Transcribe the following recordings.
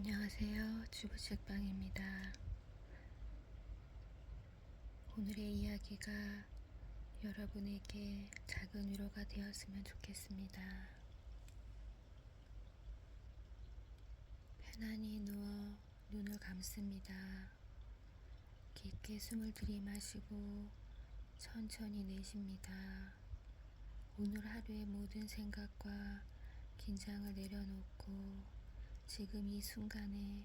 안녕하세요. 주부책방입니다. 오늘의 이야기가 여러분에게 작은 위로가 되었으면 좋겠습니다. 편안히 누워 눈을 감습니다. 깊게 숨을 들이마시고 천천히 내쉽니다. 오늘 하루의 모든 생각과 긴장을 내려놓고 지금 이 순간에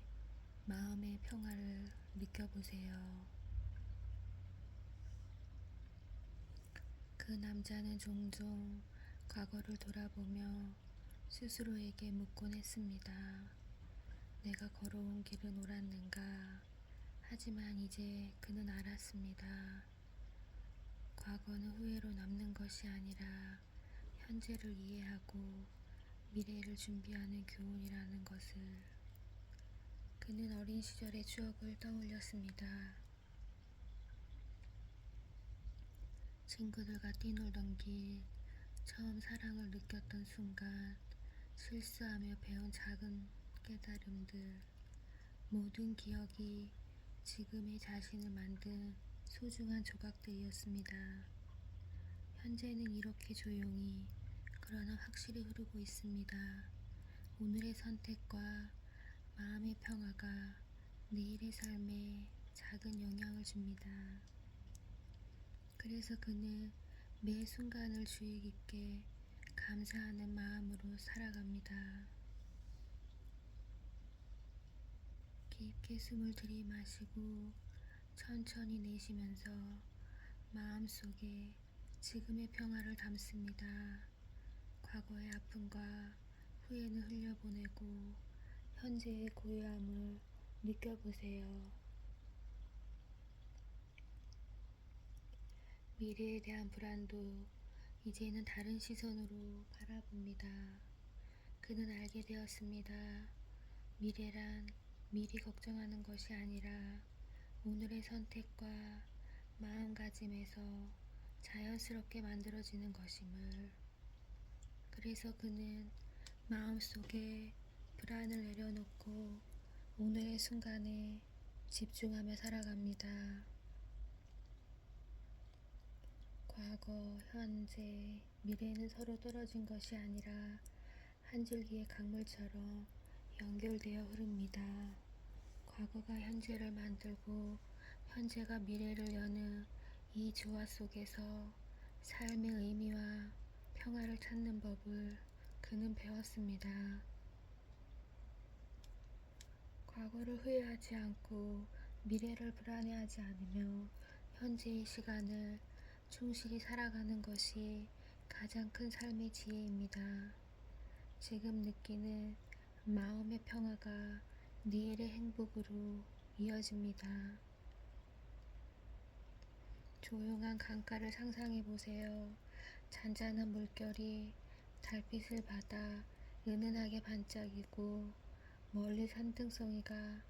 마음의 평화를 느껴보세요. 그 남자는 종종 과거를 돌아보며 스스로에게 묻곤 했습니다. 내가 걸어온 길은 옳았는가? 하지만 이제 그는 알았습니다. 과거는 후회로 남는 것이 아니라 현재를 이해하고 미래를 준비하는 교훈이라는 것을. 그는 어린 시절의 추억을 떠올렸습니다. 친구들과 뛰놀던 길, 처음 사랑을 느꼈던 순간, 실수하며 배운 작은 깨달음들, 모든 기억이 지금의 자신을 만든 소중한 조각들이었습니다. 현재는 이렇게 조용히 그러나 확실히 흐르고 있습니다. 오늘의 선택과 마음의 평화가 내일의 삶에 작은 영향을 줍니다. 그래서 그는 매 순간을 주의 깊게 감사하는 마음으로 살아갑니다. 깊게 숨을 들이마시고 천천히 내쉬면서 마음속에 지금의 평화를 담습니다. 과거의 아픔과 후회는 흘려보내고 현재의 고요함을 느껴보세요. 미래에 대한 불안도 이제는 다른 시선으로 바라봅니다. 그는 알게 되었습니다. 미래란 미리 걱정하는 것이 아니라 오늘의 선택과 마음가짐에서 자연스럽게 만들어지는 것임을. 그래서 그는 마음속에 불안을 내려놓고 오늘의 순간에 집중하며 살아갑니다. 과거, 현재, 미래는 서로 떨어진 것이 아니라 한 줄기의 강물처럼 연결되어 흐릅니다. 과거가 현재를 만들고 현재가 미래를 여는 이 조화 속에서 삶의 의미와 평화를 찾는 법을 그는 배웠습니다. 과거를 후회하지 않고 미래를 불안해하지 않으며 현재의 시간을 충실히 살아가는 것이 가장 큰 삶의 지혜입니다. 지금 느끼는 마음의 평화가 내일의 행복으로 이어집니다. 조용한 강가를 상상해 보세요. 잔잔한 물결이 달빛을 받아 은은하게 반짝이고 멀리 산등성이가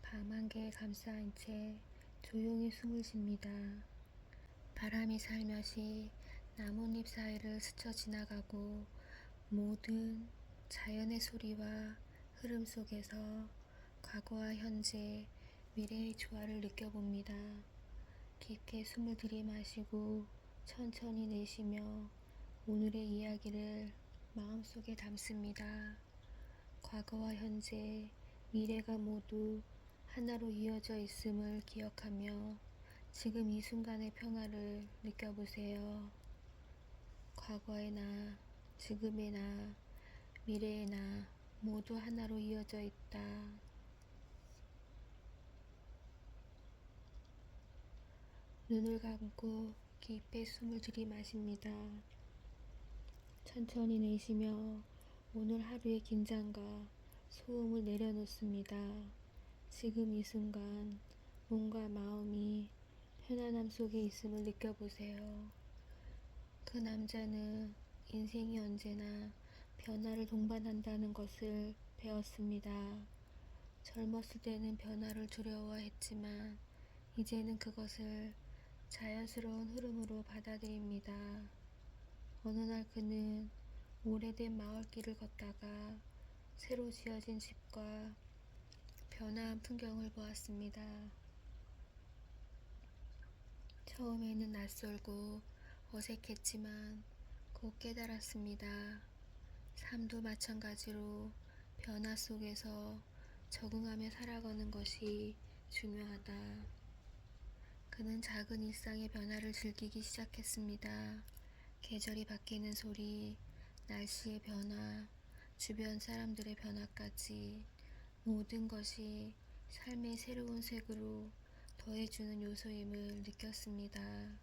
밤안개에 감싸인 채 조용히 숨을 쉽니다. 바람이 살며시 나뭇잎 사이를 스쳐 지나가고 모든 자연의 소리와 흐름 속에서 과거와 현재, 미래의 조화를 느껴봅니다. 깊게 숨을 들이마시고 천천히 내쉬며 오늘의 이야기를 마음속에 담습니다. 과거와 현재, 미래가 모두 하나로 이어져 있음을 기억하며 지금 이 순간의 평화를 느껴보세요. 과거의 나, 지금의 나, 미래의 나 모두 하나로 이어져 있다. 눈을 감고 깊게 숨을 들이마십니다. 천천히 내쉬며 오늘 하루의 긴장과 소음을 내려놓습니다. 지금 이 순간 몸과 마음이 편안함 속에 있음을 느껴보세요. 그 남자는 인생이 언제나 변화를 동반한다는 것을 배웠습니다. 젊었을 때는 변화를 두려워했지만 이제는 그것을 자연스러운 흐름으로 받아들입니다. 어느 날 그는 오래된 마을길을 걷다가 새로 지어진 집과 변화한 풍경을 보았습니다. 처음에는 낯설고 어색했지만 곧 깨달았습니다. 삶도 마찬가지로 변화 속에서 적응하며 살아가는 것이 중요하다. 그는 작은 일상의 변화를 즐기기 시작했습니다. 계절이 바뀌는 소리, 날씨의 변화, 주변 사람들의 변화까지 모든 것이 삶의 새로운 색으로 더해주는 요소임을 느꼈습니다.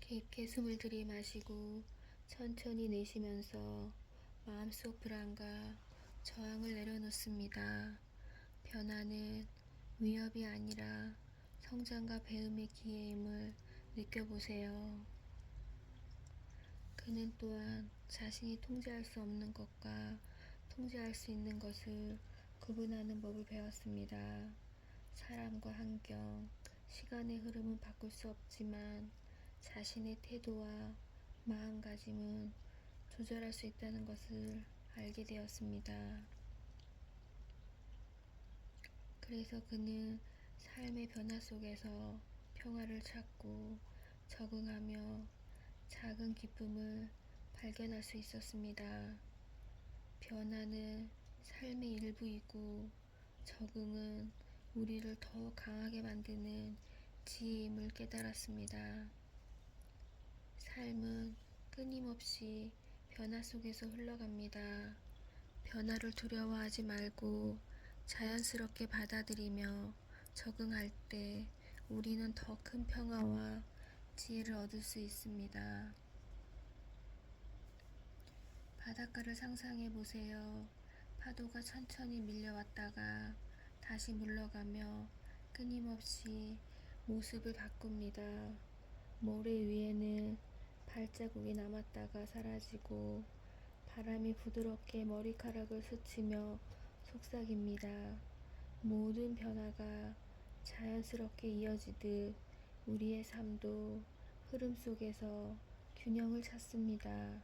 깊게 숨을 들이마시고 천천히 내쉬면서 마음속 불안과 저항을 내려놓습니다. 변화는 위협이 아니라 성장과 배움의 기회임을 느껴보세요. 그는 또한 자신이 통제할 수 없는 것과 통제할 수 있는 것을 구분하는 법을 배웠습니다. 사람과 환경, 시간의 흐름은 바꿀 수 없지만 자신의 태도와 마음가짐은 조절할 수 있다는 것을 알게 되었습니다. 그래서 그는 삶의 변화 속에서 평화를 찾고 적응하며 작은 기쁨을 발견할 수 있었습니다. 변화는 삶의 일부이고 적응은 우리를 더 강하게 만드는 지혜임을 깨달았습니다. 삶은 끊임없이 변화 속에서 흘러갑니다. 변화를 두려워하지 말고 자연스럽게 받아들이며 적응할 때 우리는 더 큰 평화와 지혜를 얻을 수 있습니다. 바닷가를 상상해 보세요. 파도가 천천히 밀려왔다가 다시 물러가며 끊임없이 모습을 바꿉니다. 모래 위에는 발자국이 남았다가 사라지고 바람이 부드럽게 머리카락을 스치며 속삭입니다. 모든 변화가 자연스럽게 이어지듯 우리의 삶도 흐름 속에서 균형을 찾습니다.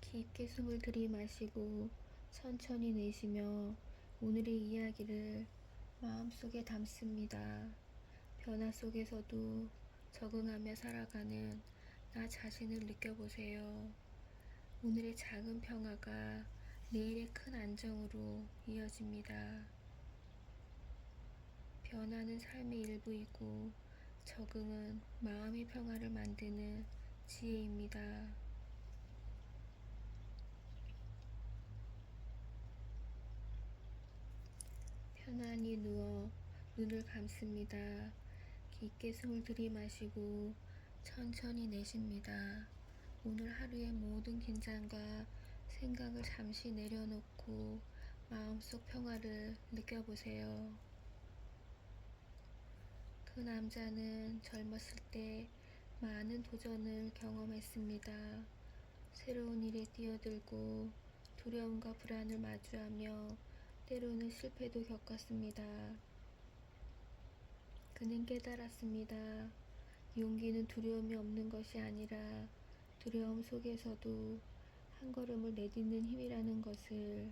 깊게 숨을 들이마시고 천천히 내쉬며 오늘의 이야기를 마음속에 담습니다. 변화 속에서도 적응하며 살아가는 나 자신을 느껴보세요. 오늘의 작은 평화가 내일의 큰 안정으로 이어집니다. 변화는 삶의 일부이고 적응은 마음의 평화를 만드는 지혜입니다. 편안히 누워 눈을 감습니다. 깊게 숨을 들이마시고 천천히 내쉽니다. 오늘 하루의 모든 긴장과 생각을 잠시 내려놓고 마음속 평화를 느껴보세요. 그 남자는 젊었을 때 많은 도전을 경험했습니다. 새로운 일에 뛰어들고 두려움과 불안을 마주하며 때로는 실패도 겪었습니다. 그는 깨달았습니다. 용기는 두려움이 없는 것이 아니라 두려움 속에서도 한 걸음을 내딛는 힘이라는 것을,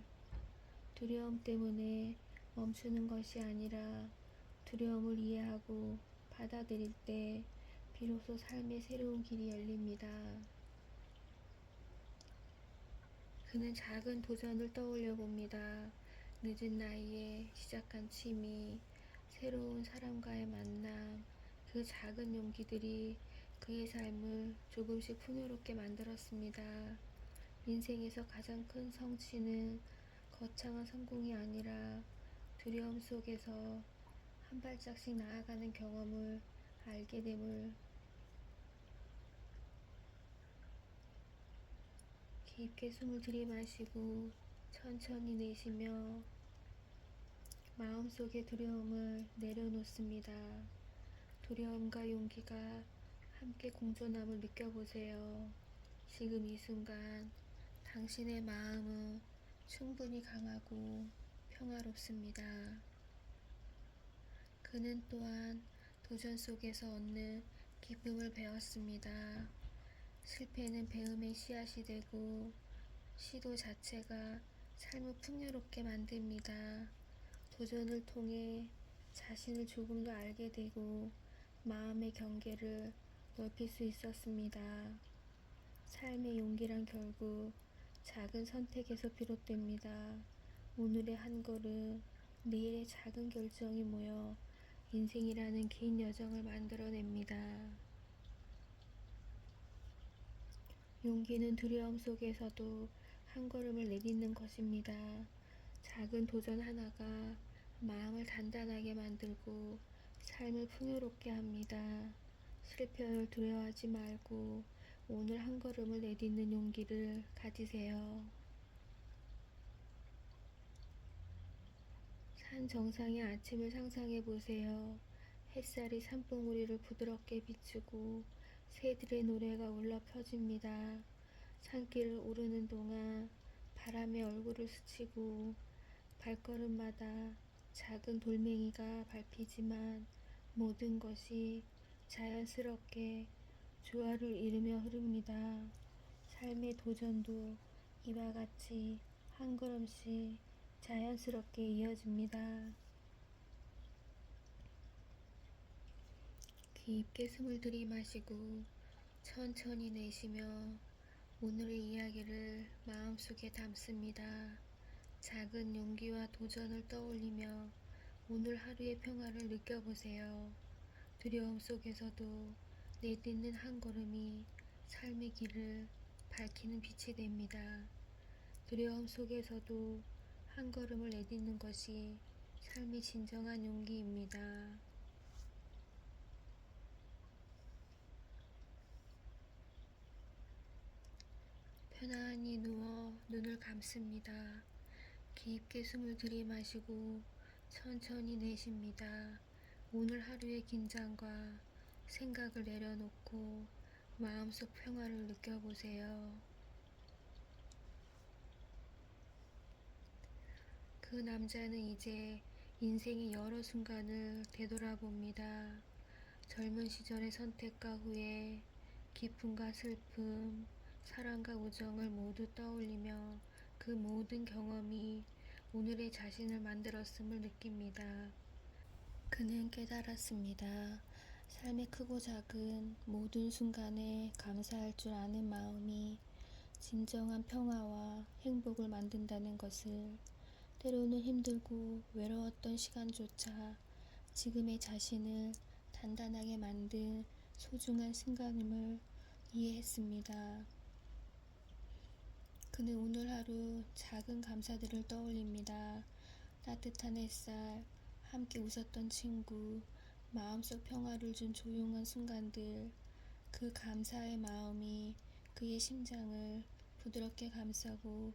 두려움 때문에 멈추는 것이 아니라 두려움을 이해하고 받아들일 때 비로소 삶의 새로운 길이 열립니다. 그는 작은 도전을 떠올려 봅니다. 늦은 나이에 시작한 취미, 새로운 사람과의 만남, 그 작은 용기들이 그의 삶을 조금씩 풍요롭게 만들었습니다. 인생에서 가장 큰 성취는 거창한 성공이 아니라 두려움 속에서 한 발짝씩 나아가는 경험을 알게 됨을. 깊게 숨을 들이마시고 천천히 내쉬며 마음속의 두려움을 내려놓습니다. 두려움과 용기가 함께 공존함을 느껴보세요. 지금 이 순간 당신의 마음은 충분히 강하고 평화롭습니다. 그는 또한 도전 속에서 얻는 기쁨을 배웠습니다. 실패는 배움의 씨앗이 되고 시도 자체가 삶을 풍요롭게 만듭니다. 도전을 통해 자신을 조금 더 알게 되고 마음의 경계를 넓힐 수 있었습니다. 삶의 용기란 결국 작은 선택에서 비롯됩니다. 오늘의 한 걸음, 내일의 작은 결정이 모여 인생이라는 긴 여정을 만들어냅니다. 용기는 두려움 속에서도 한 걸음을 내딛는 것입니다. 작은 도전 하나가 마음을 단단하게 만들고 삶을 풍요롭게 합니다. 실패를 두려워하지 말고 오늘 한 걸음을 내딛는 용기를 가지세요. 산 정상의 아침을 상상해 보세요. 햇살이 산봉우리를 부드럽게 비추고 새들의 노래가 울려 퍼집니다. 산길을 오르는 동안 바람에 얼굴을 스치고 발걸음마다 작은 돌멩이가 밟히지만 모든 것이 자연스럽게 조화를 이루며 흐릅니다. 삶의 도전도 이와 같이 한 걸음씩 자연스럽게 이어집니다. 깊게 숨을 들이마시고 천천히 내쉬며 오늘의 이야기를 마음속에 담습니다. 작은 용기와 도전을 떠올리며 오늘 하루의 평화를 느껴보세요. 두려움 속에서도 내딛는 한 걸음이 삶의 길을 밝히는 빛이 됩니다. 두려움 속에서도 한 걸음을 내딛는 것이 삶의 진정한 용기입니다. 편안히 누워 눈을 감습니다. 깊게 숨을 들이마시고 천천히 내쉽니다. 오늘 하루의 긴장과 생각을 내려놓고 마음속 평화를 느껴보세요. 그 남자는 이제 인생의 여러 순간을 되돌아봅니다. 젊은 시절의 선택과 후회, 기쁨과 슬픔, 사랑과 우정을 모두 떠올리며 그 모든 경험이 오늘의 자신을 만들었음을 느낍니다. 그는 깨달았습니다. 삶의 크고 작은 모든 순간에 감사할 줄 아는 마음이 진정한 평화와 행복을 만든다는 것을, 때로는 힘들고 외로웠던 시간조차 지금의 자신을 단단하게 만든 소중한 순간임을 이해했습니다. 그는 오늘 하루 작은 감사들을 떠올립니다. 따뜻한 햇살, 함께 웃었던 친구, 마음속 평화를 준 조용한 순간들, 그 감사의 마음이 그의 심장을 부드럽게 감싸고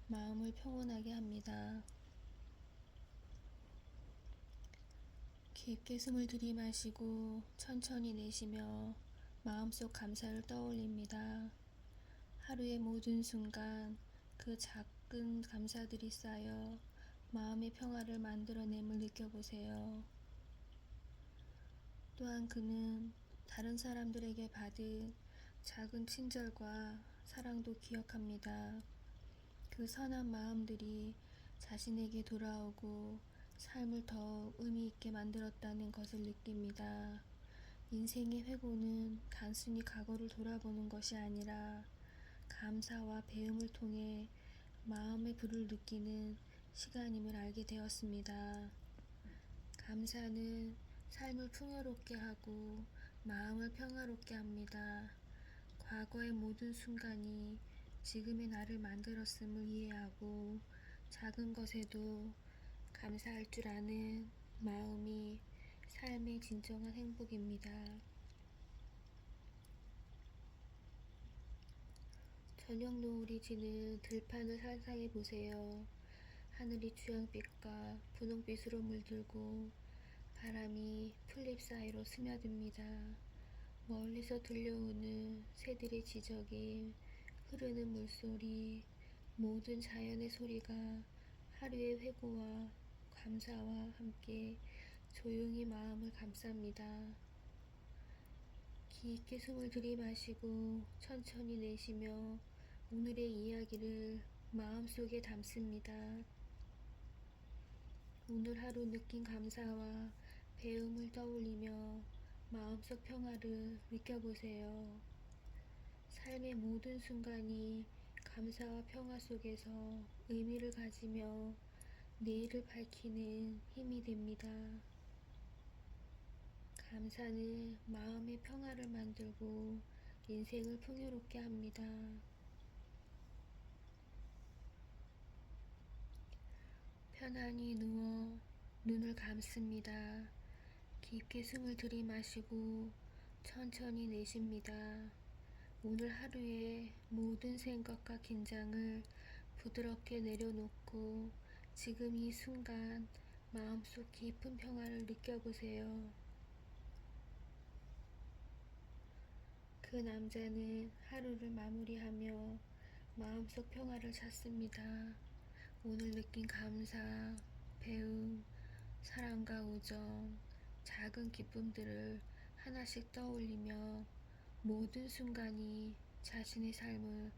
마음을 평온하게 합니다. 깊게 숨을 들이마시고 천천히 내쉬며 마음속 감사를 떠올립니다. 하루의 모든 순간 그 작은 감사들이 쌓여 마음의 평화를 만들어냄을 느껴보세요. 또한 그는 다른 사람들에게 받은 작은 친절과 사랑도 기억합니다. 그 선한 마음들이 자신에게 돌아오고 삶을 더욱 의미 있게 만들었다는 것을 느낍니다. 인생의 회고는 단순히 과거를 돌아보는 것이 아니라 감사와 배움을 통해 마음의 불을 느끼는 시간임을 알게 되었습니다. 감사는 삶을 풍요롭게 하고 마음을 평화롭게 합니다. 과거의 모든 순간이 지금의 나를 만들었음을 이해하고 작은 것에도 감사할 줄 아는 마음이 삶의 진정한 행복입니다. 저녁 노을이 지는 들판을 상상해 보세요. 하늘이 주황빛과 분홍빛으로 물들고 바람이 풀잎 사이로 스며듭니다. 멀리서 들려오는 새들의 지저귀, 흐르는 물소리, 모든 자연의 소리가 하루의 회고와 감사와 함께 조용히 마음을 감쌉니다. 깊게 숨을 들이마시고 천천히 내쉬며 오늘의 이야기를 마음속에 담습니다. 오늘 하루 느낀 감사와 배움을 떠올리며 마음속 평화를 느껴보세요. 삶의 모든 순간이 감사와 평화 속에서 의미를 가지며 내일을 밝히는 힘이 됩니다. 감사는 마음의 평화를 만들고 인생을 풍요롭게 합니다. 편안히 누워 눈을 감습니다. 깊게 숨을 들이마시고 천천히 내쉽니다. 오늘 하루의 모든 생각과 긴장을 부드럽게 내려놓고 지금 이 순간 마음속 깊은 평화를 느껴보세요. 그 남자는 하루를 마무리하며 마음속 평화를 찾습니다. 오늘 느낀 감사, 배움, 사랑과 우정, 작은 기쁨들을 하나씩 떠올리며 모든 순간이 자신의 삶을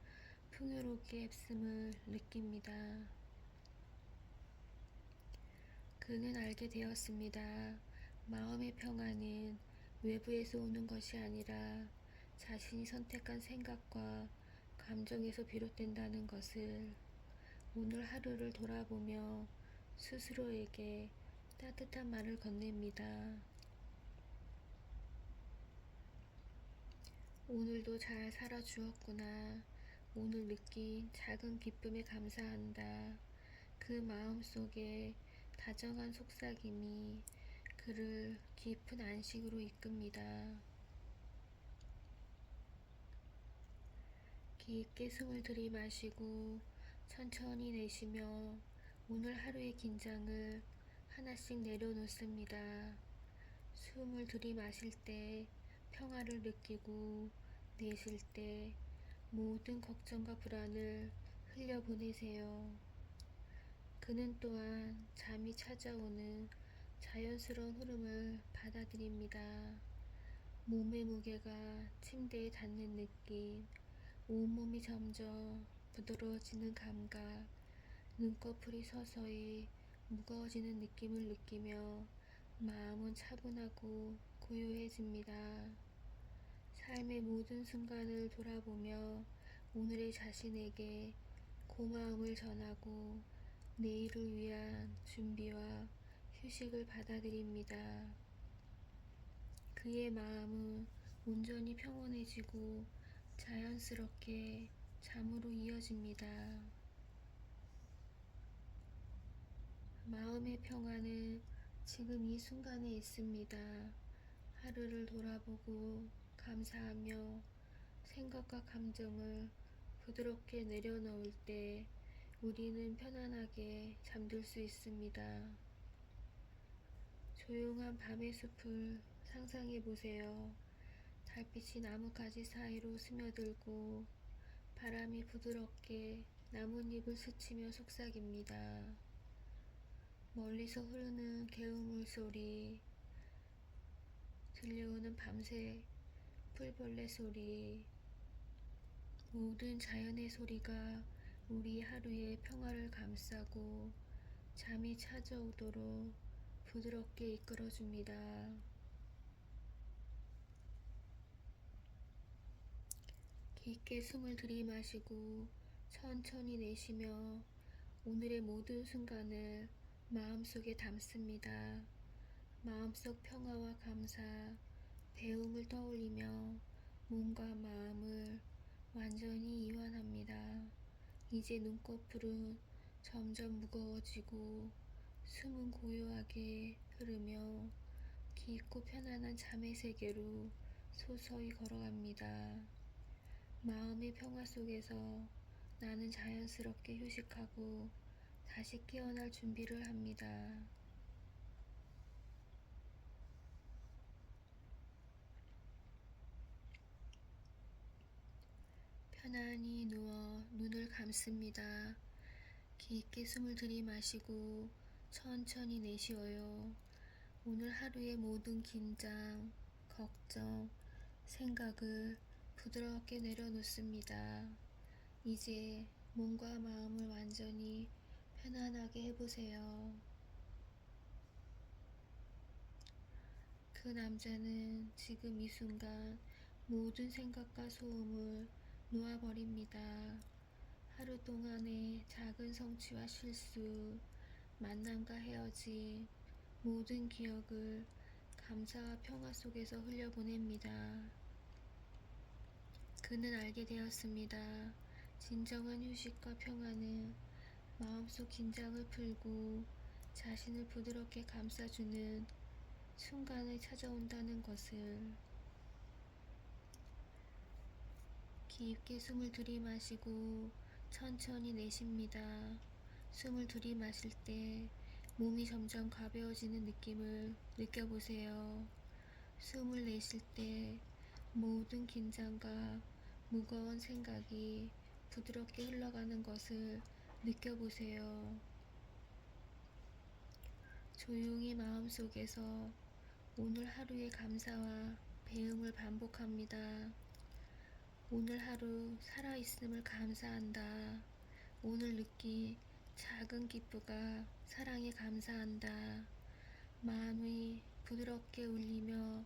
풍요롭게 했음을 느낍니다. 그는 알게 되었습니다. 마음의 평화는 외부에서 오는 것이 아니라 자신이 선택한 생각과 감정에서 비롯된다는 것을 오늘 하루를 돌아보며 스스로에게 따뜻한 말을 건넵니다. 오늘도 잘 살아주었구나. 오늘 느낀 작은 기쁨에 감사한다. 그 마음속에 다정한 속삭임이 그를 깊은 안식으로 이끕니다. 깊게 숨을 들이마시고 천천히 내쉬며 오늘 하루의 긴장을 하나씩 내려놓습니다. 숨을 들이마실 때 평화를 느끼고 내쉴 때 모든 걱정과 불안을 흘려보내세요. 그는 또한 잠이 찾아오는 자연스러운 흐름을 받아들입니다. 몸의 무게가 침대에 닿는 느낌, 온몸이 점점 부드러워지는 감각, 눈꺼풀이 서서히 무거워지는 느낌을 느끼며 마음은 차분하고 고요해집니다. 삶의 모든 순간을 돌아보며 오늘의 자신에게 고마움을 전하고 내일을 위한 준비와 휴식을 받아들입니다. 그의 마음은 온전히 평온해지고 자연스럽게 잠으로 이어집니다. 마음의 평화는 지금 이 순간에 있습니다. 하루를 돌아보고 감사하며 생각과 감정을 부드럽게 내려놓을 때 우리는 편안하게 잠들 수 있습니다. 조용한 밤의 숲을 상상해 보세요. 달빛이 나뭇가지 사이로 스며들고 바람이 부드럽게 나뭇잎을 스치며 속삭입니다. 멀리서 흐르는 개울물 소리, 들려오는 밤새 풀벌레 소리, 모든 자연의 소리가 우리 하루의 평화를 감싸고 잠이 찾아오도록 부드럽게 이끌어줍니다. 깊게 숨을 들이마시고 천천히 내쉬며 오늘의 모든 순간을 마음속에 담습니다. 마음속 평화와 감사, 배움을 떠올리며 몸과 마음을 완전히 이완합니다. 이제 눈꺼풀은 점점 무거워지고 숨은 고요하게 흐르며 깊고 편안한 잠의 세계로 서서히 걸어갑니다. 마음의 평화 속에서 나는 자연스럽게 휴식하고 다시 깨어날 준비를 합니다. 편안히 누워 눈을 감습니다. 깊게 숨을 들이마시고 천천히 내쉬어요. 오늘 하루의 모든 긴장, 걱정, 생각을 부드럽게 내려놓습니다. 이제 몸과 마음을 완전히 편안하게 해보세요. 그 남자는 지금 이 순간 모든 생각과 소음을 놓아버립니다. 하루 동안의 작은 성취와 실수, 만남과 헤어짐, 모든 기억을 감사와 평화 속에서 흘려보냅니다. 그는 알게 되었습니다. 진정한 휴식과 평화는 마음속 긴장을 풀고 자신을 부드럽게 감싸주는 순간에 찾아온다는 것을. 깊게 숨을 들이마시고 천천히 내쉽니다. 숨을 들이마실 때 몸이 점점 가벼워지는 느낌을 느껴보세요. 숨을 내쉴 때 모든 긴장과 무거운 생각이 부드럽게 흘러가는 것을 느껴보세요. 조용히 마음속에서 오늘 하루의 감사와 배움을 반복합니다. 오늘 하루 살아있음을 감사한다. 오늘 느낀 작은 기쁨과 사랑에 감사한다. 마음이 부드럽게 울리며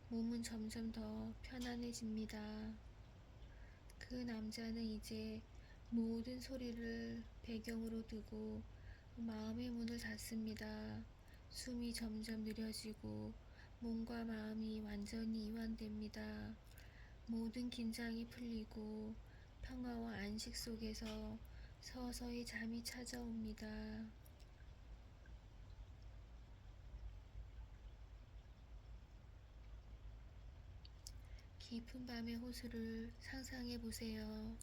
몸은 점점 더 편안해집니다. 그 남자는 이제 모든 소리를 배경으로 두고 마음의 문을 닫습니다. 숨이 점점 느려지고 몸과 마음이 완전히 이완됩니다. 모든 긴장이 풀리고 평화와 안식 속에서 서서히 잠이 찾아옵니다. 깊은 밤의 호수를 상상해 보세요.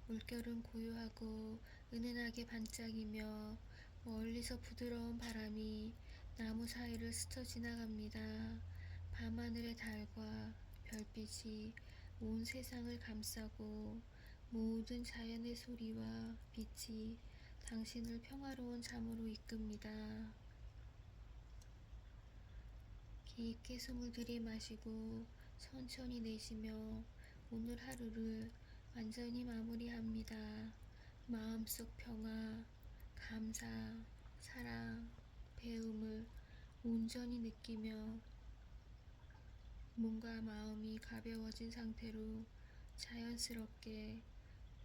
물결은 고요하고 은은하게 반짝이며 멀리서 부드러운 바람이 나무 사이를 스쳐 지나갑니다. 밤하늘의 달과 별빛이 온 세상을 감싸고 모든 자연의 소리와 빛이 당신을 평화로운 잠으로 이끕니다. 깊게 숨을 들이마시고 천천히 내쉬며 오늘 하루를 완전히 마무리합니다. 마음속 평화, 감사, 사랑, 배움을 온전히 느끼며 몸과 마음이 가벼워진 상태로 자연스럽게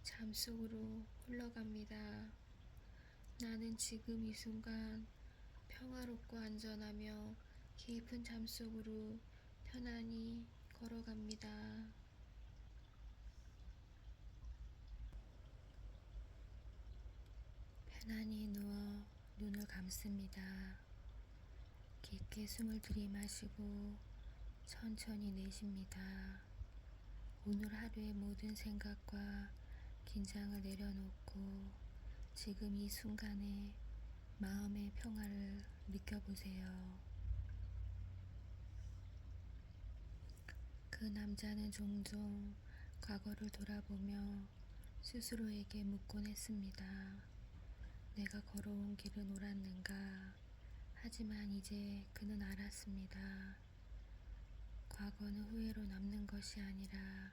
잠속으로 흘러갑니다. 나는 지금 이 순간 평화롭고 안전하며 깊은 잠속으로 편안히 걸어갑니다. 편안히 누워 눈을 감습니다. 깊게 숨을 들이마시고 천천히 내쉽니다. 오늘 하루의 모든 생각과 긴장을 내려놓고 지금 이 순간에 마음의 평화를 느껴보세요. 그 남자는 종종 과거를 돌아보며 스스로에게 묻곤 했습니다. 내가 걸어온 길은 옳았는가? 하지만 이제 그는 알았습니다. 과거는 후회로 남는 것이 아니라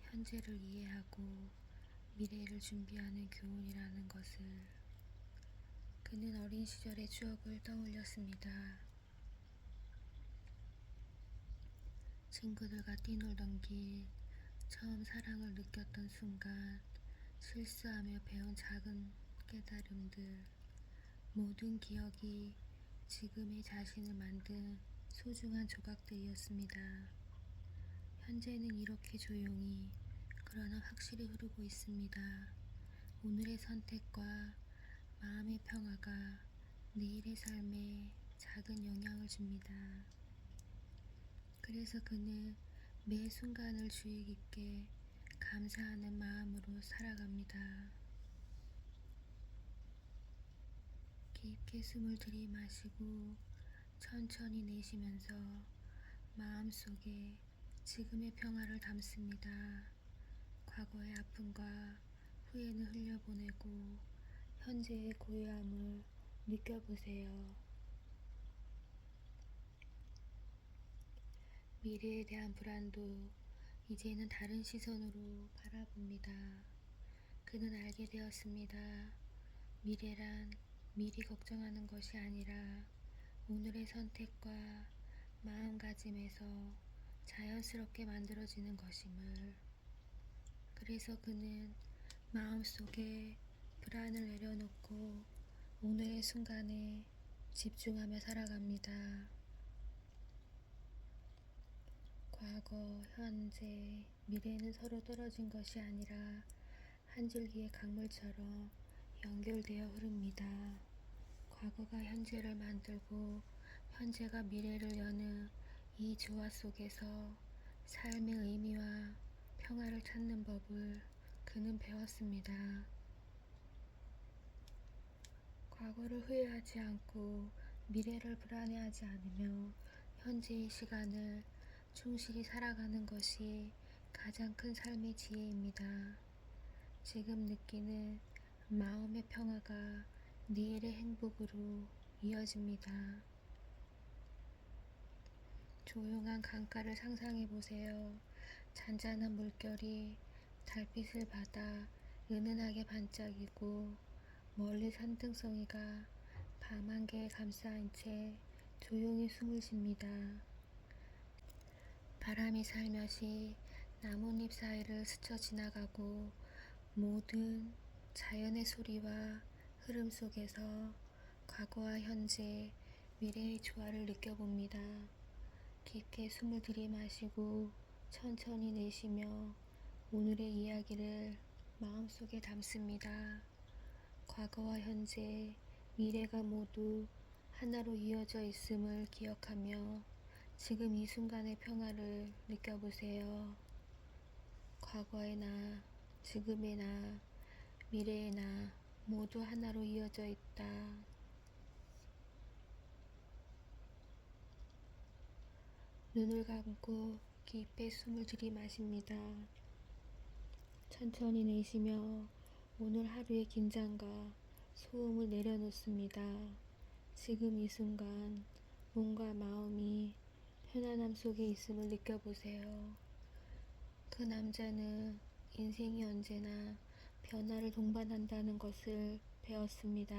현재를 이해하고 미래를 준비하는 교훈이라는 것을. 그는 어린 시절의 추억을 떠올렸습니다. 친구들과 뛰놀던 길, 처음 사랑을 느꼈던 순간, 실수하며 배운 작은 깨달음들, 모든 기억이 지금의 자신을 만든 소중한 조각들이었습니다. 현재는 이렇게 조용히 그러나 확실히 흐르고 있습니다. 오늘의 선택과 마음의 평화가 내일의 삶에 작은 영향을 줍니다. 그래서 그는 매 순간을 주의 깊게 감사하는 마음으로 살아갑니다. 깊게 숨을 들이마시고 천천히 내쉬면서 마음속에 지금의 평화를 담습니다. 과거의 아픔과 후회는 흘려보내고 현재의 고요함을 느껴보세요. 미래에 대한 불안도 이제는 다른 시선으로 바라봅니다. 그는 알게 되었습니다. 미래란 미리 걱정하는 것이 아니라 오늘의 선택과 마음가짐에서 자연스럽게 만들어지는 것임을. 그래서 그는 마음속에 불안을 내려놓고 오늘의 순간에 집중하며 살아갑니다. 과거, 현재, 미래는 서로 떨어진 것이 아니라 한 줄기의 강물처럼 연결되어 흐릅니다. 과거가 현재를 만들고 현재가 미래를 여는 이 조화 속에서 삶의 의미와 평화를 찾는 법을 그는 배웠습니다. 과거를 후회하지 않고 미래를 불안해하지 않으며 현재의 시간을 충실히 살아가는 것이 가장 큰 삶의 지혜입니다. 지금 느끼는 마음의 평화가 내일의 행복으로 이어집니다. 조용한 강가를 상상해 보세요. 잔잔한 물결이 달빛을 받아 은은하게 반짝이고 멀리 산등성이가 밤 안개에 감싸인 채 조용히 숨을 쉽니다. 바람이 살며시 나뭇잎 사이를 스쳐 지나가고 모든 자연의 소리와 흐름 속에서 과거와 현재, 미래의 조화를 느껴봅니다. 깊게 숨을 들이마시고 천천히 내쉬며 오늘의 이야기를 마음속에 담습니다. 과거와 현재, 미래가 모두 하나로 이어져 있음을 기억하며 지금 이 순간의 평화를 느껴보세요. 과거의 나, 지금의 나, 미래의 나 모두 하나로 이어져 있다. 눈을 감고 깊게 숨을 들이마십니다. 천천히 내쉬며 오늘 하루의 긴장과 소음을 내려놓습니다. 지금 이 순간 몸과 마음이 편안함 속에 있음을 느껴보세요. 그 남자는 인생이 언제나 변화를 동반한다는 것을 배웠습니다.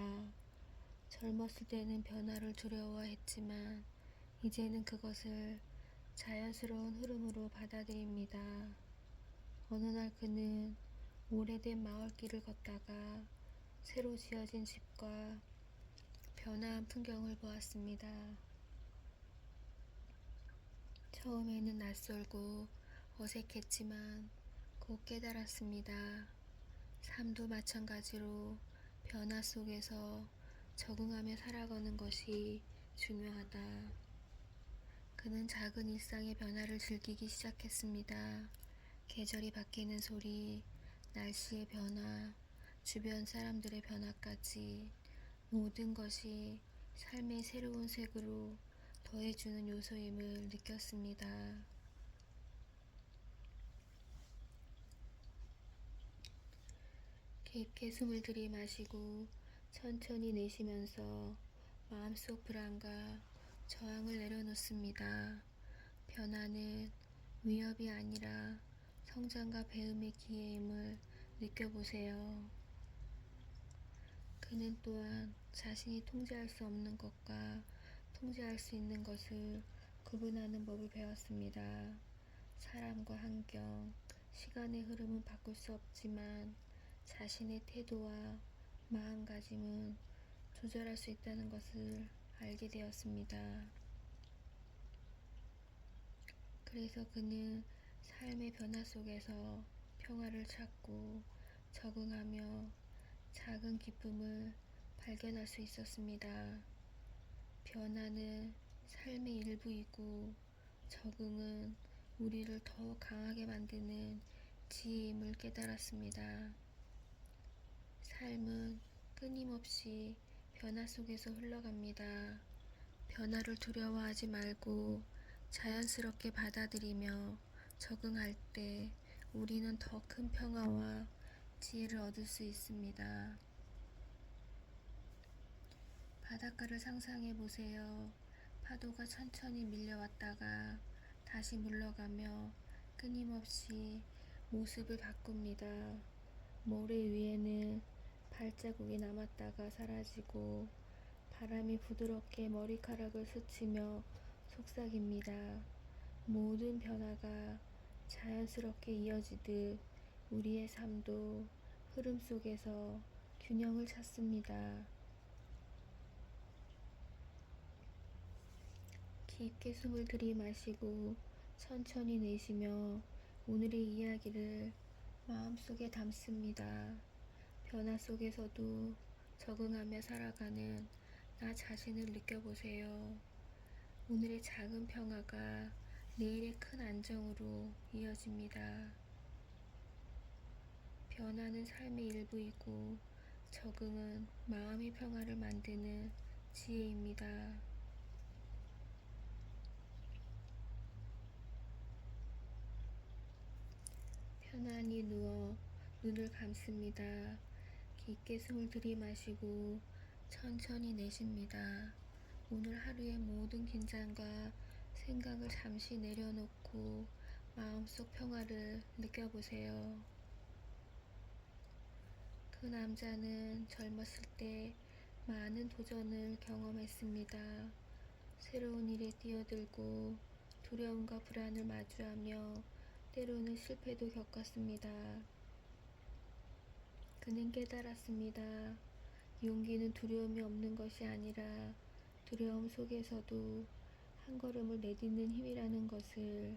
젊었을 때는 변화를 두려워했지만 이제는 그것을 자연스러운 흐름으로 받아들입니다. 어느 날 그는 오래된 마을길을 걷다가 새로 지어진 집과 변화한 풍경을 보았습니다. 처음에는 낯설고 어색했지만 곧 깨달았습니다. 삶도 마찬가지로 변화 속에서 적응하며 살아가는 것이 중요하다. 그는 작은 일상의 변화를 즐기기 시작했습니다. 계절이 바뀌는 소리, 날씨의 변화, 주변 사람들의 변화까지 모든 것이 삶의 새로운 색으로 더해주는 요소임을 느꼈습니다. 깊게 숨을 들이마시고 천천히 내쉬면서 마음속 불안과 저항을 내려놓습니다. 변화는 위협이 아니라 성장과 배움의 기회임을 느껴보세요. 그는 또한 자신이 통제할 수 없는 것과 통제할 수 있는 것을 구분하는 법을 배웠습니다. 사람과 환경, 시간의 흐름은 바꿀 수 없지만 자신의 태도와 마음가짐은 조절할 수 있다는 것을 알게 되었습니다. 그래서 그는 삶의 변화 속에서 평화를 찾고 적응하며 작은 기쁨을 발견할 수 있었습니다. 변화는 삶의 일부이고 적응은 우리를 더 강하게 만드는 지혜임을 깨달았습니다. 삶은 끊임없이 변화 속에서 흘러갑니다. 변화를 두려워하지 말고 자연스럽게 받아들이며 적응할 때 우리는 더 큰 평화와 지혜를 얻을 수 있습니다. 바닷가를 상상해 보세요. 파도가 천천히 밀려왔다가 다시 물러가며 끊임없이 모습을 바꿉니다. 모래 위에는 발자국이 남았다가 사라지고 바람이 부드럽게 머리카락을 스치며 속삭입니다. 모든 변화가 자연스럽게 이어지듯 우리의 삶도 흐름 속에서 균형을 찾습니다. 깊게 숨을 들이마시고 천천히 내쉬며 오늘의 이야기를 마음속에 담습니다. 변화 속에서도 적응하며 살아가는 나 자신을 느껴보세요. 오늘의 작은 평화가 내일의 큰 안정으로 이어집니다. 변화는 삶의 일부이고 적응은 마음의 평화를 만드는 지혜입니다. 편안히 누워 눈을 감습니다. 깊게 숨을 들이마시고 천천히 내쉽니다. 오늘 하루의 모든 긴장과 생각을 잠시 내려놓고 마음속 평화를 느껴보세요. 그 남자는 젊었을 때 많은 도전을 경험했습니다. 새로운 일에 뛰어들고 두려움과 불안을 마주하며 때로는 실패도 겪었습니다. 그는 깨달았습니다. 용기는 두려움이 없는 것이 아니라 두려움 속에서도 한 걸음을 내딛는 힘이라는 것을,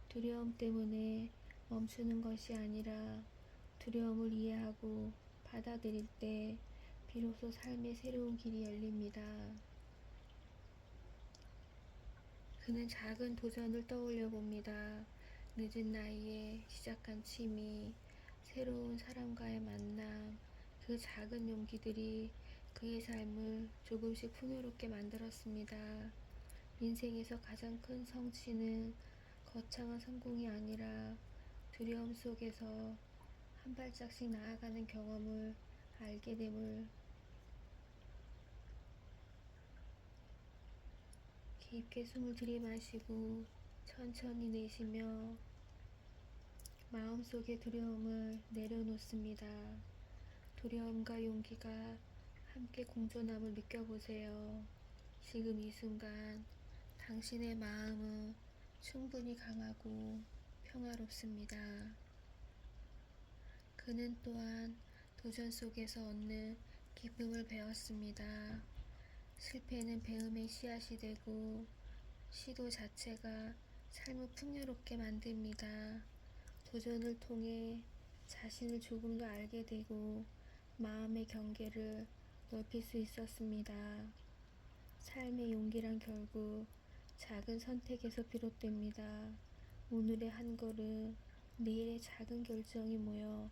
두려움 때문에 멈추는 것이 아니라 두려움을 이해하고 받아들일 때 비로소 삶의 새로운 길이 열립니다. 그는 작은 도전을 떠올려 봅니다. 늦은 나이에 시작한 취미, 새로운 사람과의 만남, 그 작은 용기들이 그의 삶을 조금씩 풍요롭게 만들었습니다. 인생에서 가장 큰 성취는 거창한 성공이 아니라 두려움 속에서 한 발짝씩 나아가는 경험을 알게 됨을. 깊게 숨을 들이마시고 천천히 내쉬며 마음속의 두려움을 내려놓습니다. 두려움과 용기가 함께 공존함을 느껴보세요. 지금 이 순간 당신의 마음은 충분히 강하고 평화롭습니다. 그는 또한 도전 속에서 얻는 기쁨을 배웠습니다. 실패는 배움의 씨앗이 되고 시도 자체가 삶을 풍요롭게 만듭니다. 도전을 통해 자신을 조금 더 알게 되고 마음의 경계를 넓힐 수 있었습니다. 삶의 용기란 결국 작은 선택에서 비롯됩니다. 오늘의 한 걸음, 내일의 작은 결정이 모여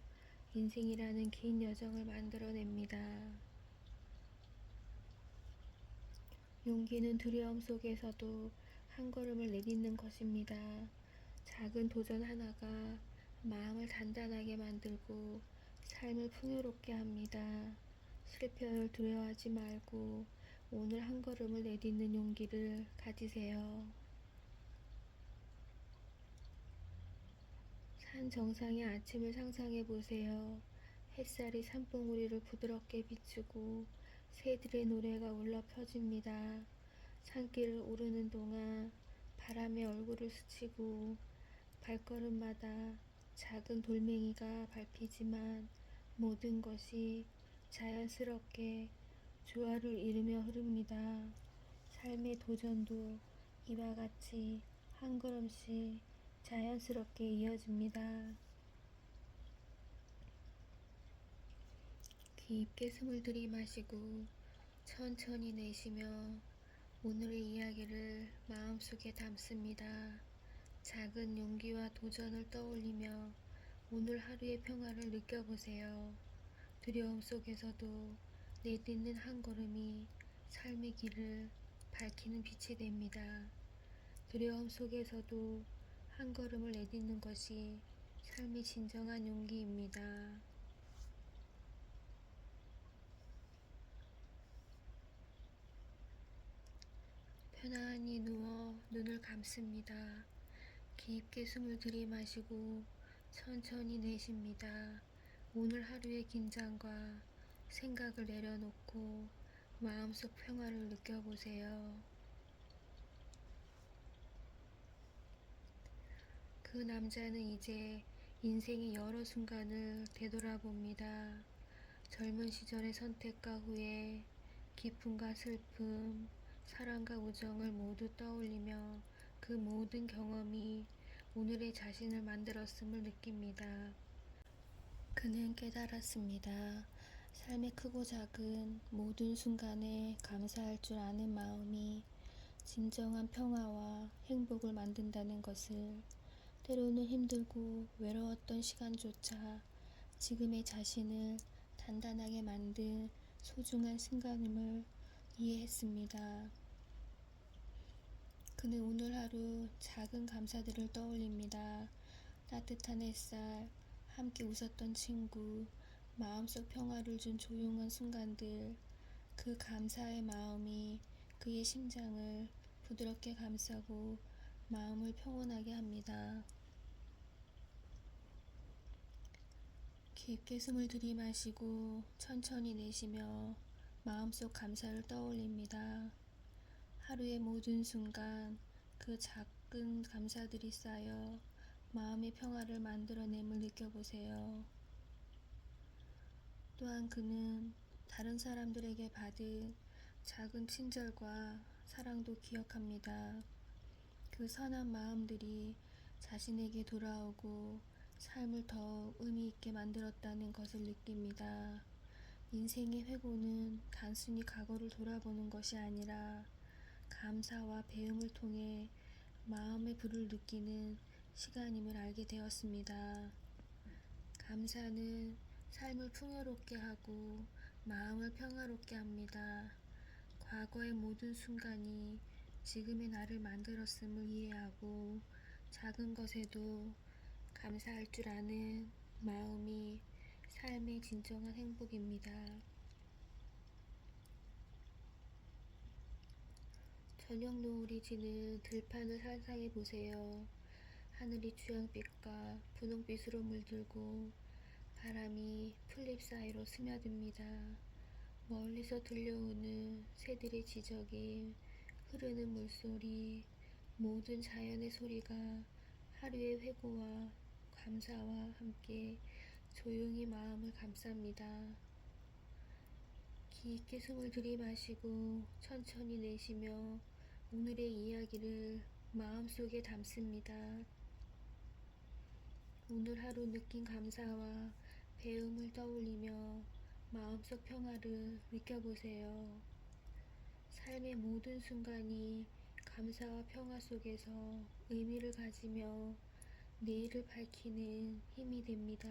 인생이라는 긴 여정을 만들어냅니다. 용기는 두려움 속에서도 한 걸음을 내딛는 것입니다. 작은 도전 하나가 마음을 단단하게 만들고 삶을 풍요롭게 합니다. 실패를 두려워하지 말고 오늘 한 걸음을 내딛는 용기를 가지세요. 산 정상의 아침을 상상해 보세요. 햇살이 산봉우리를 부드럽게 비추고 새들의 노래가 울려 퍼집니다. 산길을 오르는 동안 바람에 얼굴을 스치고 발걸음마다 작은 돌멩이가 밟히지만 모든 것이 자연스럽게 조화를 이루며 흐릅니다. 삶의 도전도 이와 같이 한 걸음씩 자연스럽게 이어집니다. 깊게 숨을 들이마시고 천천히 내쉬며 오늘의 이야기를 마음속에 담습니다. 작은 용기와 도전을 떠올리며 오늘 하루의 평화를 느껴보세요. 두려움 속에서도 내딛는 한 걸음이 삶의 길을 밝히는 빛이 됩니다. 두려움 속에서도 한 걸음을 내딛는 것이 삶의 진정한 용기입니다. 편안히 누워 눈을 감습니다. 깊게 숨을 들이마시고 천천히 내쉽니다. 오늘 하루의 긴장과 생각을 내려놓고 마음속 평화를 느껴보세요. 그 남자는 이제 인생의 여러 순간을 되돌아봅니다. 젊은 시절의 선택과 후회, 기쁨과 슬픔, 사랑과 우정을 모두 떠올리며 그 모든 경험이 오늘의 자신을 만들었음을 느낍니다. 그는 깨달았습니다. 삶의 크고 작은 모든 순간에 감사할 줄 아는 마음이 진정한 평화와 행복을 만든다는 것을, 때로는 힘들고 외로웠던 시간조차 지금의 자신을 단단하게 만든 소중한 순간임을 이해했습니다. 그는 오늘 하루 작은 감사들을 떠올립니다. 따뜻한 햇살, 함께 웃었던 친구, 마음속 평화를 준 조용한 순간들, 그 감사의 마음이 그의 심장을 부드럽게 감싸고 마음을 평온하게 합니다. 깊게 숨을 들이마시고 천천히 내쉬며 마음속 감사를 떠올립니다. 하루의 모든 순간 그 작은 감사들이 쌓여 마음의 평화를 만들어냄을 느껴보세요. 또한 그는 다른 사람들에게 받은 작은 친절과 사랑도 기억합니다. 그 선한 마음들이 자신에게 돌아오고 삶을 더욱 의미 있게 만들었다는 것을 느낍니다. 인생의 회고는 단순히 과거를 돌아보는 것이 아니라 감사와 배움을 통해 마음의 불을 느끼는 시간임을 알게 되었습니다. 감사는 삶을 풍요롭게 하고 마음을 평화롭게 합니다. 과거의 모든 순간이 지금의 나를 만들었음을 이해하고 작은 것에도 감사할 줄 아는 마음이 삶의 진정한 행복입니다. 저녁 노을이 지는 들판을 상상해 보세요. 하늘이 주황빛과 분홍빛으로 물들고 바람이 풀잎 사이로 스며듭니다. 멀리서 들려오는 새들의 지저귀, 흐르는 물소리, 모든 자연의 소리가 하루의 회고와 감사와 함께 조용히 마음을 감쌉니다. 깊게 숨을 들이마시고 천천히 내쉬며 오늘의 이야기를 마음속에 담습니다. 오늘 하루 느낀 감사와 배움을 떠올리며 마음속 평화를 느껴보세요. 삶의 모든 순간이 감사와 평화 속에서 의미를 가지며 내일을 밝히는 힘이 됩니다.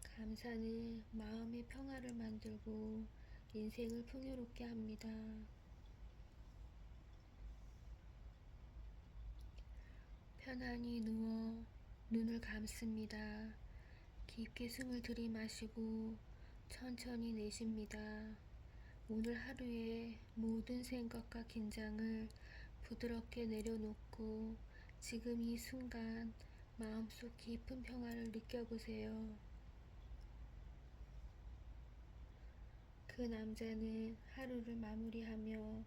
감사는 마음의 평화를 만들고 인생을 풍요롭게 합니다. 편안히 누워 눈을 감습니다. 깊게 숨을 들이마시고 천천히 내쉽니다. 오늘 하루의 모든 생각과 긴장을 부드럽게 내려놓고 지금 이 순간 마음속 깊은 평화를 느껴보세요. 그 남자는 하루를 마무리하며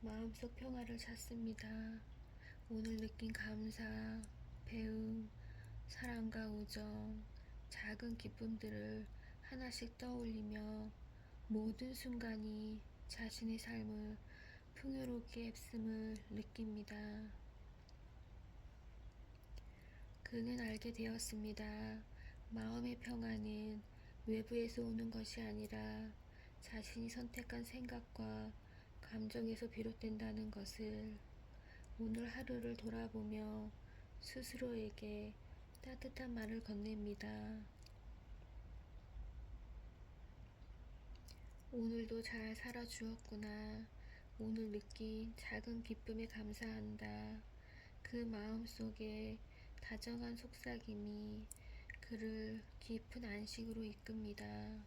마음속 평화를 찾습니다. 오늘 느낀 감사, 배움, 사랑과 우정, 작은 기쁨들을 하나씩 떠올리며 모든 순간이 자신의 삶을 풍요롭게 했음을 느낍니다. 그는 알게 되었습니다. 마음의 평화는 외부에서 오는 것이 아니라 자신이 선택한 생각과 감정에서 비롯된다는 것을. 오늘 하루를 돌아보며 스스로에게 따뜻한 말을 건넵니다. 오늘도 잘 살아주었구나. 오늘 느낀 작은 기쁨에 감사한다. 그 마음속에 다정한 속삭임이 그를 깊은 안식으로 이끕니다.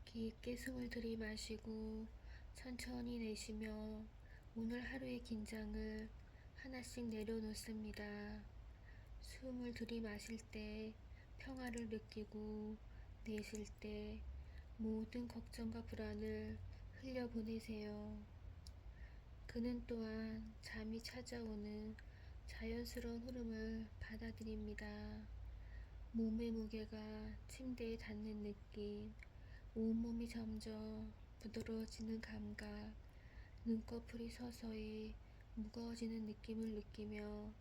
깊게 숨을 들이마시고 천천히 내쉬며 오늘 하루의 긴장을 하나씩 내려놓습니다. 숨을 들이마실 때 평화를 느끼고 내쉴 때 모든 걱정과 불안을 흘려보내세요. 그는 또한 잠이 찾아오는 자연스러운 흐름을 받아들입니다. 몸의 무게가 침대에 닿는 느낌, 온몸이 점점 부드러워지는 감각, 눈꺼풀이 서서히 무거워지는 느낌을 느끼며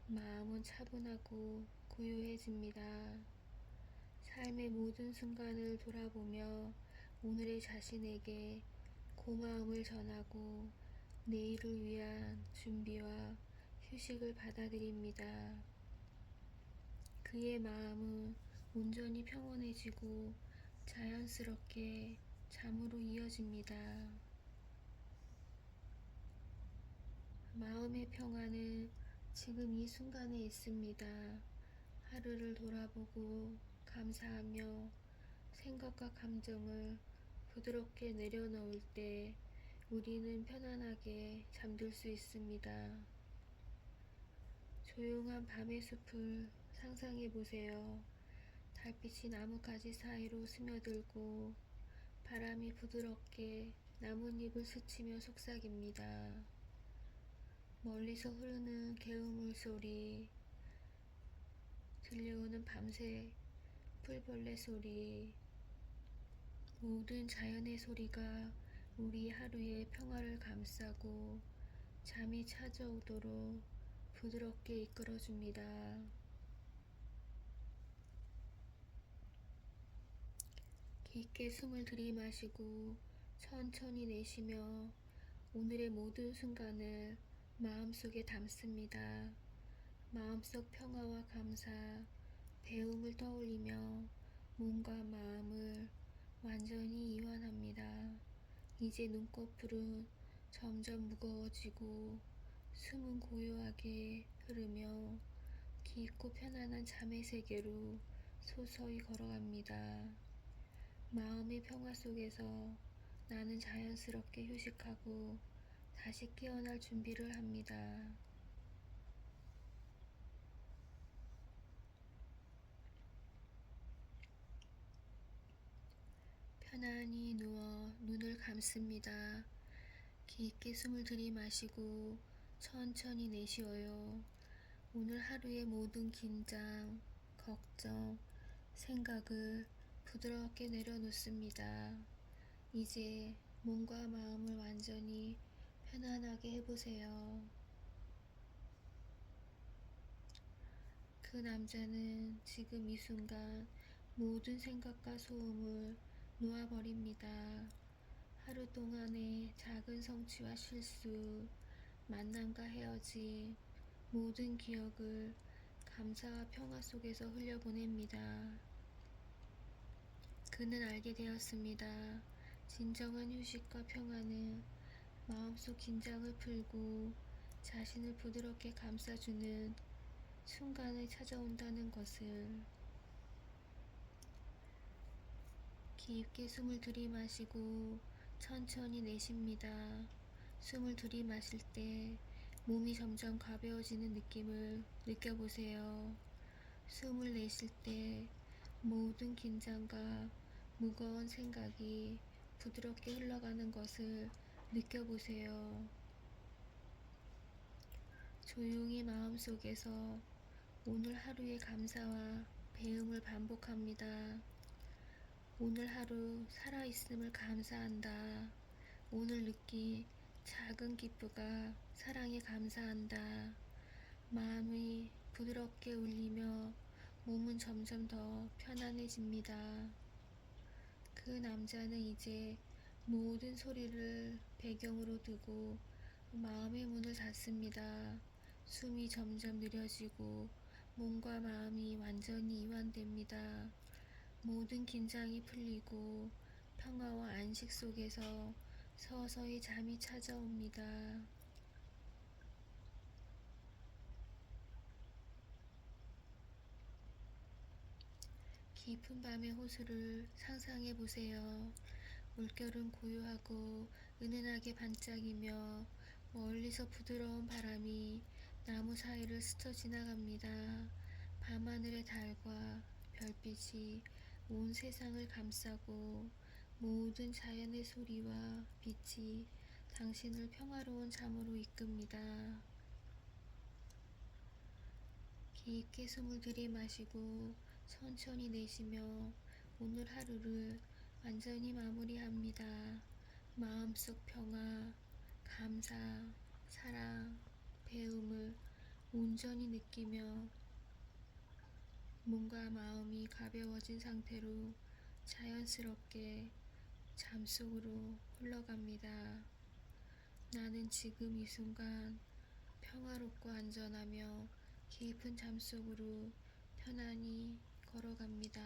마음은 차분하고 고요해집니다. 삶의 모든 순간을 돌아보며 오늘의 자신에게 고마움을 전하고 내일을 위한 준비와 휴식을 받아들입니다. 그의 마음은 온전히 평온해지고 자연스럽게 잠으로 이어집니다. 마음의 평화는 지금 이 순간에 있습니다. 하루를 돌아보고 감사하며 생각과 감정을 부드럽게 내려놓을 때 우리는 편안하게 잠들 수 있습니다. 조용한 밤의 숲을 상상해 보세요. 달빛이 나뭇가지 사이로 스며들고 바람이 부드럽게 나뭇잎을 스치며 속삭입니다. 멀리서 흐르는 개울물 소리, 들려오는 밤새 풀벌레 소리, 모든 자연의 소리가 우리 하루의 평화를 감싸고 잠이 찾아오도록 부드럽게 이끌어줍니다. 깊게 숨을 들이마시고 천천히 내쉬며 오늘의 모든 순간을 마음속에 담습니다. 마음속 평화와 감사, 배움을 떠올리며 몸과 마음을 완전히 이완합니다. 이제 눈꺼풀은 점점 무거워지고 숨은 고요하게 흐르며 깊고 편안한 잠의 세계로 서서히 걸어갑니다. 마음의 평화 속에서 나는 자연스럽게 휴식하고 다시 깨어날 준비를 합니다. 편안히 누워 눈을 감습니다. 깊게 숨을 들이마시고 천천히 내쉬어요. 오늘 하루의 모든 긴장, 걱정, 생각을 부드럽게 내려놓습니다. 이제 몸과 마음을 완전히 편안하게 해보세요. 그 남자는 지금 이 순간 모든 생각과 소음을 놓아버립니다. 하루 동안의 작은 성취와 실수, 만남과 헤어짐, 모든 기억을 감사와 평화 속에서 흘려보냅니다. 그는 알게 되었습니다. 진정한 휴식과 평화는 마음속 긴장을 풀고 자신을 부드럽게 감싸주는 순간에 찾아온다는 것을. 깊게 숨을 들이마시고 천천히 내쉽니다. 숨을 들이마실 때 몸이 점점 가벼워지는 느낌을 느껴보세요. 숨을 내쉴 때 모든 긴장과 무거운 생각이 부드럽게 흘러가는 것을 느껴보세요. 조용히 마음속에서 오늘 하루의 감사와 배움을 반복합니다. 오늘 하루 살아있음을 감사한다. 오늘 느낀 작은 기쁨과 사랑에 감사한다. 마음이 부드럽게 울리며 몸은 점점 더 편안해집니다. 그 남자는 이제 모든 소리를 배경으로 두고 마음의 문을 닫습니다. 숨이 점점 느려지고 몸과 마음이 완전히 이완됩니다. 모든 긴장이 풀리고 평화와 안식 속에서 서서히 잠이 찾아옵니다. 깊은 밤의 호수를 상상해 보세요. 물결은 고요하고 은은하게 반짝이며 멀리서 부드러운 바람이 나무 사이를 스쳐 지나갑니다. 밤하늘의 달과 별빛이 온 세상을 감싸고 모든 자연의 소리와 빛이 당신을 평화로운 잠으로 이끕니다. 깊게 숨을 들이마시고 천천히 내쉬며 오늘 하루를 완전히 마무리합니다. 마음속 평화, 감사, 사랑, 배움을 온전히 느끼며 몸과 마음이 가벼워진 상태로 자연스럽게 잠속으로 흘러갑니다. 나는 지금 이 순간 평화롭고 안전하며 깊은 잠속으로 편안히 걸어갑니다.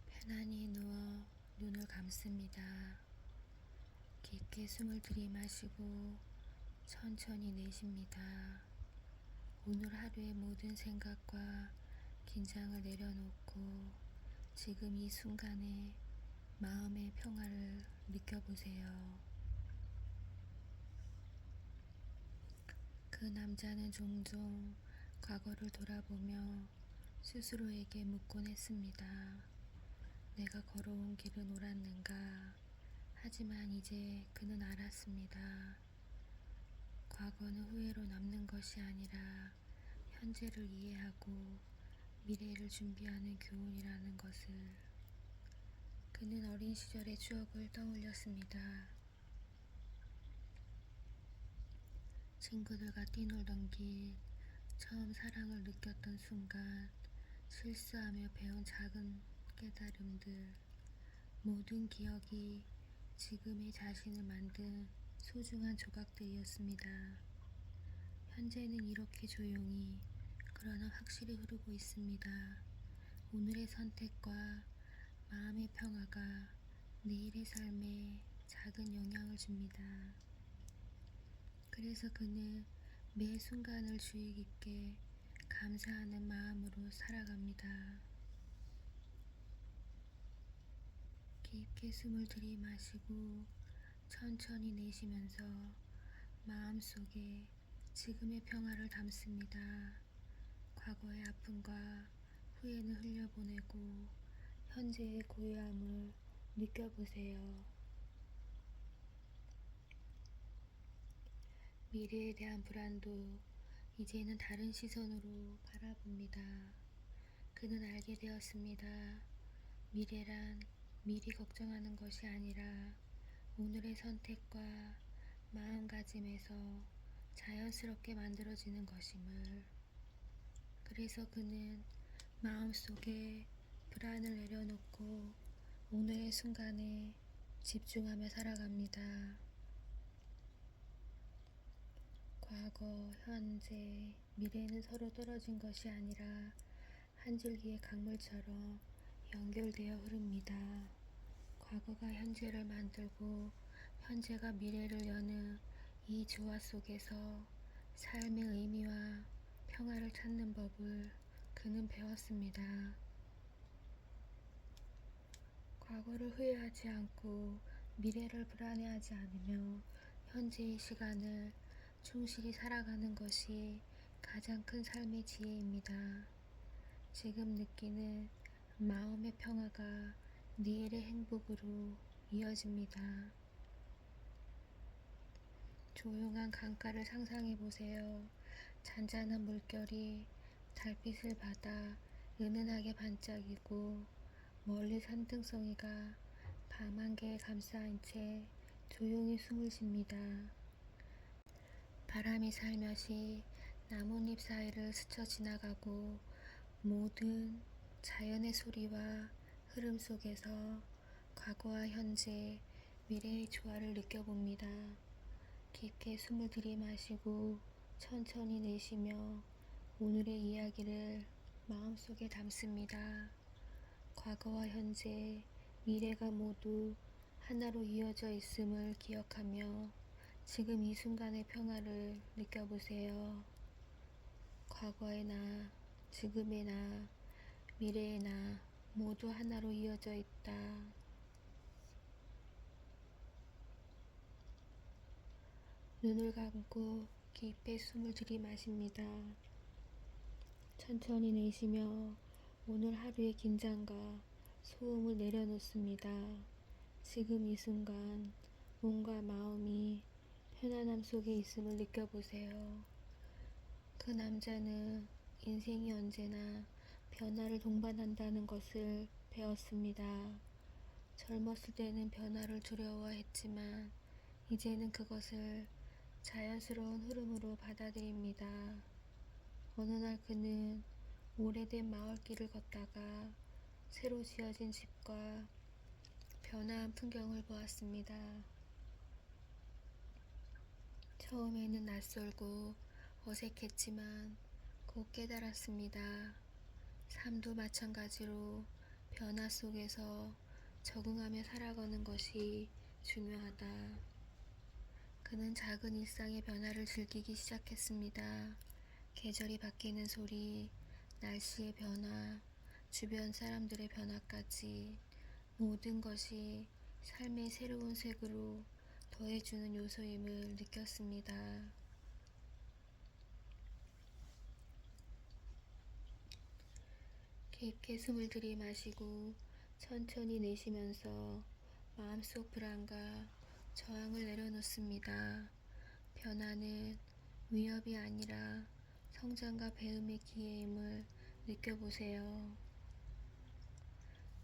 편안히 누워 눈을 감습니다. 깊게 숨을 들이마시고 천천히 내쉽니다. 오늘 하루의 모든 생각과 긴장을 내려놓고 지금 이 순간에 마음의 평화를 느껴보세요. 그 남자는 종종 과거를 돌아보며 스스로에게 묻곤 했습니다. 내가 걸어온 길은 옳았는가? 하지만 이제 그는 알았습니다. 과거는 후회로 남는 것이 아니라 현재를 이해하고 미래를 준비하는 교훈이라는 것을. 그는 어린 시절의 추억을 떠올렸습니다. 친구들과 뛰놀던 길, 처음 사랑을 느꼈던 순간, 실수하며 배운 작은 깨달음들, 모든 기억이 지금의 자신을 만든 소중한 조각들이었습니다. 현재는 이렇게 조용히 그러나 확실히 흐르고 있습니다. 오늘의 선택과 마음의 평화가 내일의 삶에 작은 영향을 줍니다. 그래서 그는 매 순간을 주의 깊게 감사하는 마음으로 살아갑니다. 깊게 숨을 들이마시고 천천히 내쉬면서 마음속에 지금의 평화를 담습니다. 과거의 아픔과 후회는 흘려보내고 현재의 고요함을 느껴보세요. 미래에 대한 불안도 이제는 다른 시선으로 바라봅니다. 그는 알게 되었습니다. 미래란 미리 걱정하는 것이 아니라 오늘의 선택과 마음가짐에서 자연스럽게 만들어지는 것임을. 그래서 그는 마음속에 불안을 내려놓고 오늘의 순간에 집중하며 살아갑니다. 과거, 현재, 미래는 서로 떨어진 것이 아니라 한 줄기의 강물처럼 연결되어 흐릅니다. 과거가 현재를 만들고 현재가 미래를 여는 이 조화 속에서 삶의 의미와 평화를 찾는 법을 그는 배웠습니다. 과거를 후회하지 않고 미래를 불안해하지 않으며 현재의 시간을 충실히 살아가는 것이 가장 큰 삶의 지혜입니다. 지금 느끼는 마음의 평화가 내일의 행복으로 이어집니다. 조용한 강가를 상상해 보세요. 잔잔한 물결이 달빛을 받아 은은하게 반짝이고 멀리 산등성이가 밤 안개에 감싸인 채 조용히 숨을 쉽니다. 바람이 살며시 나뭇잎 사이를 스쳐 지나가고 모든 자연의 소리와 흐름 속에서 과거와 현재, 미래의 조화를 느껴봅니다. 깊게 숨을 들이마시고 천천히 내쉬며 오늘의 이야기를 마음속에 담습니다. 과거와 현재, 미래가 모두 하나로 이어져 있음을 기억하며 지금 이 순간의 평화를 느껴보세요. 과거의 나, 지금의 나, 미래의 나 모두 하나로 이어져 있다. 눈을 감고 깊게 숨을 들이마십니다. 천천히 내쉬며 오늘 하루의 긴장과 소음을 내려놓습니다. 지금 이 순간 몸과 마음이 편안함 속에 있음을 느껴보세요. 그 남자는 인생이 언제나 변화를 동반한다는 것을 배웠습니다. 젊었을 때는 변화를 두려워했지만 이제는 그것을 자연스러운 흐름으로 받아들입니다. 어느 날 그는 오래된 마을길을 걷다가 새로 지어진 집과 변화한 풍경을 보았습니다. 처음에는 낯설고 어색했지만 곧 깨달았습니다. 삶도 마찬가지로 변화 속에서 적응하며 살아가는 것이 중요하다. 그는 작은 일상의 변화를 즐기기 시작했습니다. 계절이 바뀌는 소리, 날씨의 변화, 주변 사람들의 변화까지 모든 것이 삶의 새로운 색으로 더해주는 요소임을 느꼈습니다. 깊게 숨을 들이마시고 천천히 내쉬면서 마음속 불안과 저항을 내려놓습니다. 변화는 위협이 아니라 성장과 배움의 기회임을 느껴보세요.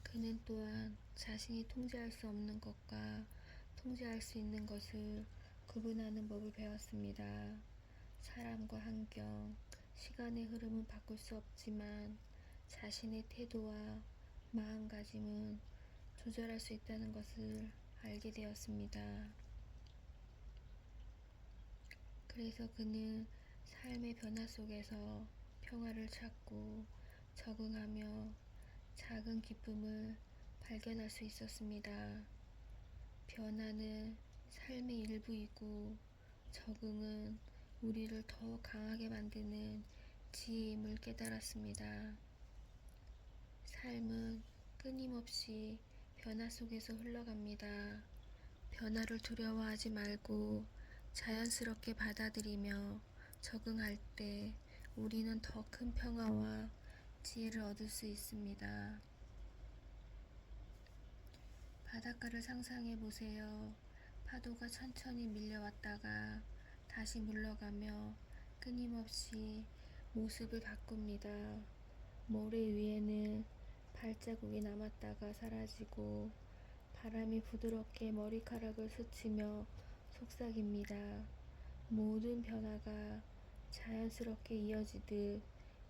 그는 또한 자신이 통제할 수 없는 것과 통제할 수 있는 것을 구분하는 법을 배웠습니다. 사람과 환경, 시간의 흐름은 바꿀 수 없지만 자신의 태도와 마음가짐은 조절할 수 있다는 것을 알게 되었습니다. 그래서 그는 삶의 변화 속에서 평화를 찾고 적응하며 작은 기쁨을 발견할 수 있었습니다. 변화는 삶의 일부이고 적응은 우리를 더 강하게 만드는 지혜임을 깨달았습니다. 삶은 끊임없이 변화 속에서 흘러갑니다. 변화를 두려워하지 말고 자연스럽게 받아들이며 적응할 때 우리는 더 큰 평화와 지혜를 얻을 수 있습니다. 바닷가를 상상해 보세요. 파도가 천천히 밀려왔다가 다시 물러가며 끊임없이 모습을 바꿉니다. 모래 위에는 발자국이 남았다가 사라지고 바람이 부드럽게 머리카락을 스치며 속삭입니다. 모든 변화가 자연스럽게 이어지듯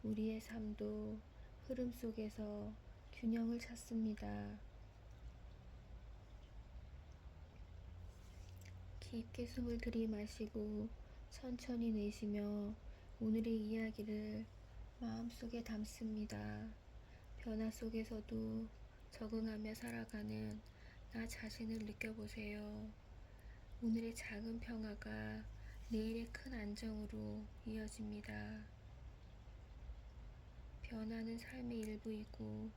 우리의 삶도 흐름 속에서 균형을 찾습니다. 깊게 숨을 들이마시고 천천히 내쉬며 오늘의 이야기를 마음속에 담습니다. 변화 속에서도 적응하며 살아가는 나 자신을 느껴보세요. 오늘의 작은 평화가 내일의 큰 안정으로 이어집니다. 변화는 삶의 일부이고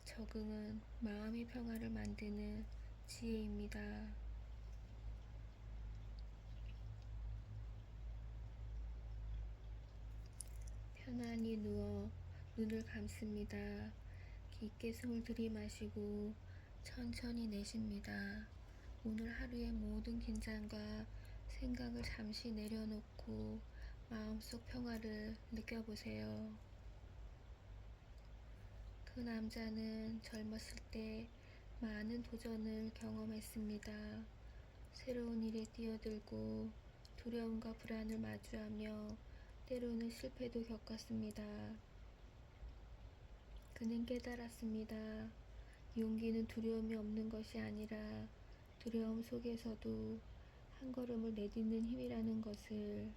적응은 마음의 평화를 만드는 지혜입니다. 편안히 누워 눈을 감습니다. 깊게 숨을 들이마시고 천천히 내쉽니다. 오늘 하루의 모든 긴장과 생각을 잠시 내려놓고 마음속 평화를 느껴보세요. 그 남자는 젊었을 때 많은 도전을 경험했습니다. 새로운 일에 뛰어들고 두려움과 불안을 마주하며 때로는 실패도 겪었습니다. 그는 깨달았습니다. 용기는 두려움이 없는 것이 아니라 두려움 속에서도 한 걸음을 내딛는 힘이라는 것을,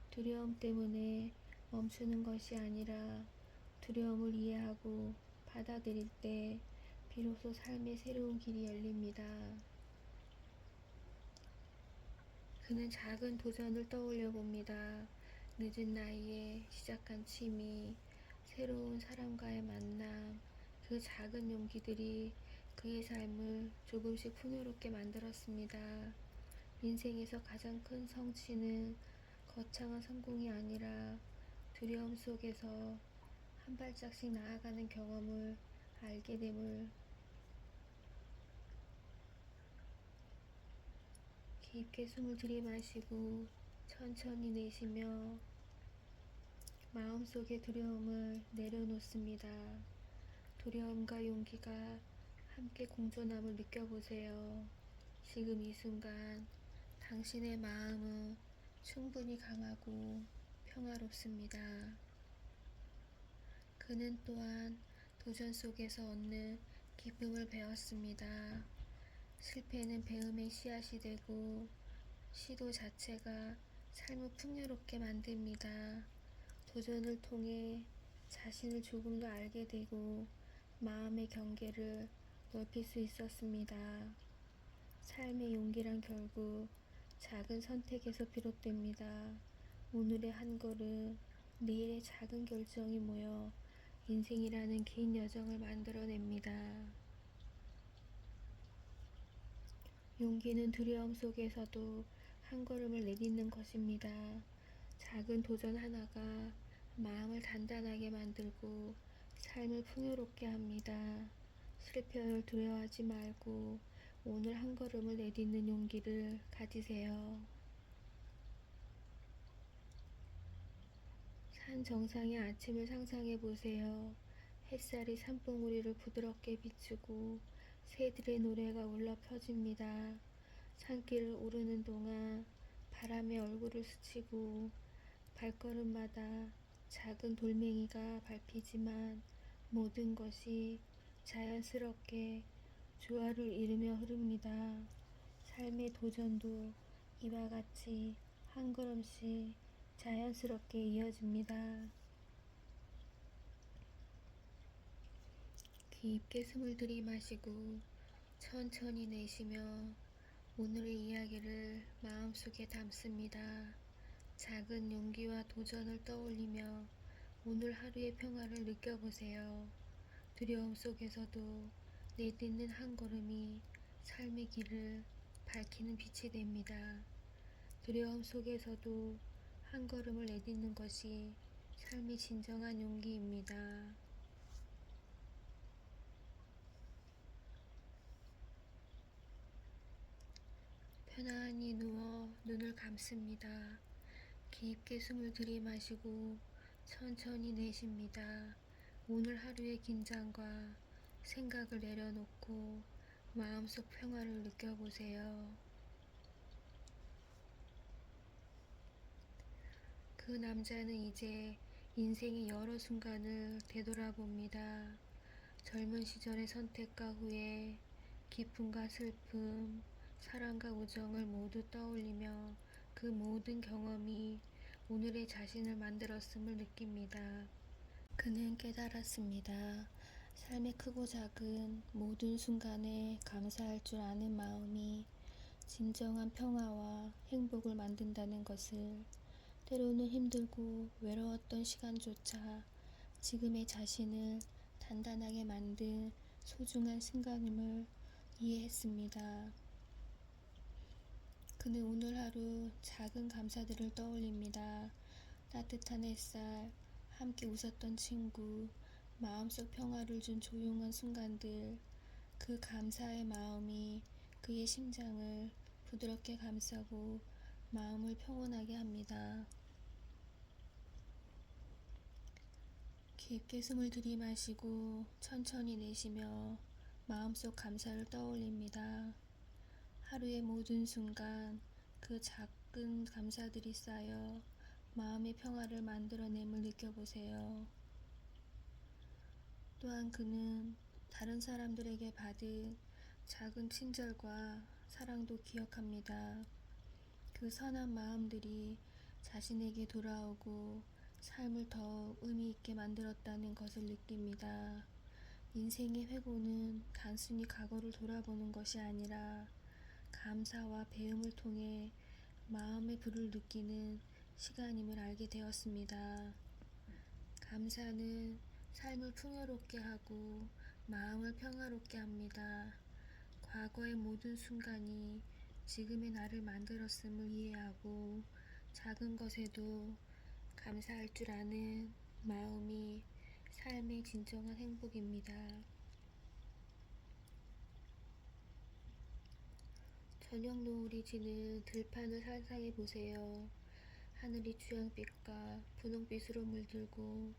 두려움 때문에 멈추는 것이 아니라 두려움을 이해하고 받아들일 때 비로소 삶의 새로운 길이 열립니다. 그는 작은 도전을 떠올려 봅니다. 늦은 나이에 시작한 취미, 새로운 사람과의 만남, 그 작은 용기들이 그의 삶을 조금씩 풍요롭게 만들었습니다. 인생에서 가장 큰 성취는 거창한 성공이 아니라 두려움 속에서 한 발짝씩 나아가는 경험을 알게 됨을. 깊게 숨을 들이마시고 천천히 내쉬며 마음속의 두려움을 내려놓습니다. 두려움과 용기가 함께 공존함을 느껴보세요. 지금 이 순간 당신의 마음은 충분히 강하고 평화롭습니다. 그는 또한 도전 속에서 얻는 기쁨을 배웠습니다. 실패는 배움의 씨앗이 되고 시도 자체가 삶을 풍요롭게 만듭니다. 도전을 통해 자신을 조금 더 알게 되고 마음의 경계를 넓힐 수 있었습니다. 삶의 용기란 결국 작은 선택에서 비롯됩니다. 오늘의 한 걸음, 내일의 작은 결정이 모여 인생이라는 긴 여정을 만들어냅니다. 용기는 두려움 속에서도 한 걸음을 내딛는 것입니다. 작은 도전 하나가 마음을 단단하게 만들고 삶을 풍요롭게 합니다. 실패를 두려워하지 말고 오늘 한 걸음을 내딛는 용기를 가지세요. 산 정상의 아침을 상상해 보세요. 햇살이 산봉우리를 부드럽게 비추고 새들의 노래가 울려 퍼집니다. 산길을 오르는 동안 바람에 얼굴을 스치고 발걸음마다 작은 돌멩이가 밟히지만 모든 것이 자연스럽게 조화를 이루며 흐릅니다. 삶의 도전도 이와 같이 한 걸음씩 자연스럽게 이어집니다. 깊게 숨을 들이마시고 천천히 내쉬며 오늘의 이야기를 마음속에 담습니다. 작은 용기와 도전을 떠올리며 오늘 하루의 평화를 느껴보세요. 두려움 속에서도 내딛는 한 걸음이 삶의 길을 밝히는 빛이 됩니다. 두려움 속에서도 한 걸음을 내딛는 것이 삶의 진정한 용기입니다. 편안히 누워 눈을 감습니다. 깊게 숨을 들이마시고 천천히 내쉽니다. 오늘 하루의 긴장과 생각을 내려놓고 마음속 평화를 느껴보세요. 그 남자는 이제 인생의 여러 순간을 되돌아봅니다. 젊은 시절의 선택과 후회, 기쁨과 슬픔, 사랑과 우정을 모두 떠올리며 그 모든 경험이 오늘의 자신을 만들었음을 느낍니다. 그는 깨달았습니다. 삶의 크고 작은 모든 순간에 감사할 줄 아는 마음이 진정한 평화와 행복을 만든다는 것을. 때로는 힘들고 외로웠던 시간조차 지금의 자신을 단단하게 만든 소중한 순간임을 이해했습니다. 그는 오늘 하루 작은 감사들을 떠올립니다. 따뜻한 햇살, 함께 웃었던 친구, 마음속 평화를 준 조용한 순간들. 그 감사의 마음이 그의 심장을 부드럽게 감싸고 마음을 평온하게 합니다. 깊게 숨을 들이마시고 천천히 내쉬며 마음속 감사를 떠올립니다. 하루의 모든 순간 그 작은 감사들이 쌓여 마음의 평화를 만들어냄을 느껴보세요. 또한 그는 다른 사람들에게 받은 작은 친절과 사랑도 기억합니다. 그 선한 마음들이 자신에게 돌아오고 삶을 더 의미 있게 만들었다는 것을 느낍니다. 인생의 회고는 단순히 과거를 돌아보는 것이 아니라 감사와 배움을 통해 마음의 불을 느끼는 시간임을 알게 되었습니다. 감사는 삶을 풍요롭게 하고 마음을 평화롭게 합니다. 과거의 모든 순간이 지금의 나를 만들었음을 이해하고 작은 것에도 감사할 줄 아는 마음이 삶의 진정한 행복입니다. 저녁 노을이 지는 들판을 상상해 보세요. 하늘이 주황빛과 분홍빛으로 물들고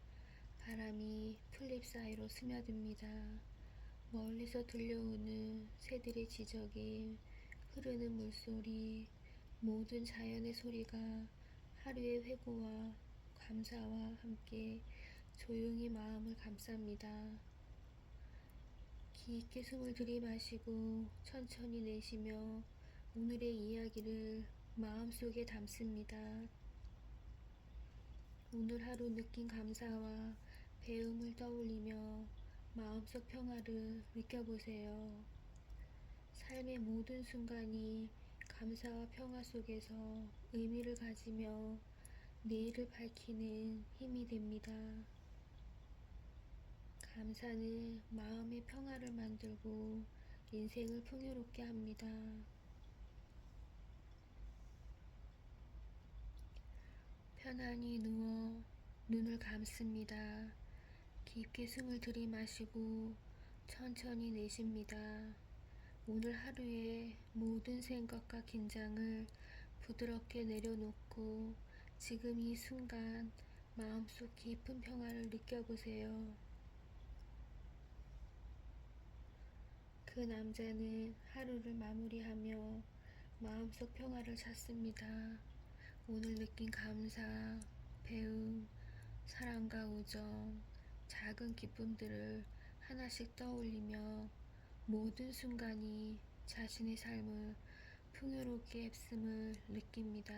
바람이 풀잎 사이로 스며듭니다. 멀리서 들려오는 새들의 지저귀, 흐르는 물소리, 모든 자연의 소리가 하루의 회고와 감사와 함께 조용히 마음을 감쌉니다. 깊게 숨을 들이마시고 천천히 내쉬며 오늘의 이야기를 마음속에 담습니다. 오늘 하루 느낀 감사와 배움을 떠올리며 마음속 평화를 느껴보세요. 삶의 모든 순간이 감사와 평화 속에서 의미를 가지며 내일을 밝히는 힘이 됩니다. 감사는 마음의 평화를 만들고 인생을 풍요롭게 합니다. 편안히 누워 눈을 감습니다. 깊게 숨을 들이마시고 천천히 내쉽니다. 오늘 하루의 모든 생각과 긴장을 부드럽게 내려놓고 지금 이 순간 마음속 깊은 평화를 느껴보세요. 그 남자는 하루를 마무리하며 마음속 평화를 찾습니다. 오늘 느낀 감사, 배움, 사랑과 우정, 작은 기쁨들을 하나씩 떠올리며 모든 순간이 자신의 삶을 풍요롭게 했음을 느낍니다.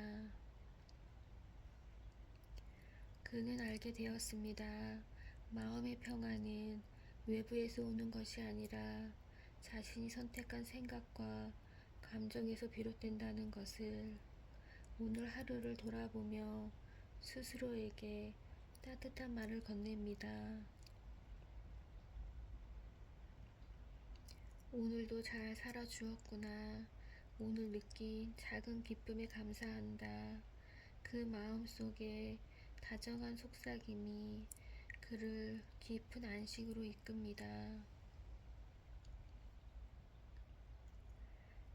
그는 알게 되었습니다. 마음의 평화는 외부에서 오는 것이 아니라 자신이 선택한 생각과 감정에서 비롯된다는 것을 오늘 하루를 돌아보며 스스로에게 따뜻한 말을 건넵니다. 오늘도 잘 살아주었구나. 오늘 느낀 작은 기쁨에 감사한다. 그 마음속에 다정한 속삭임이 그를 깊은 안식으로 이끕니다.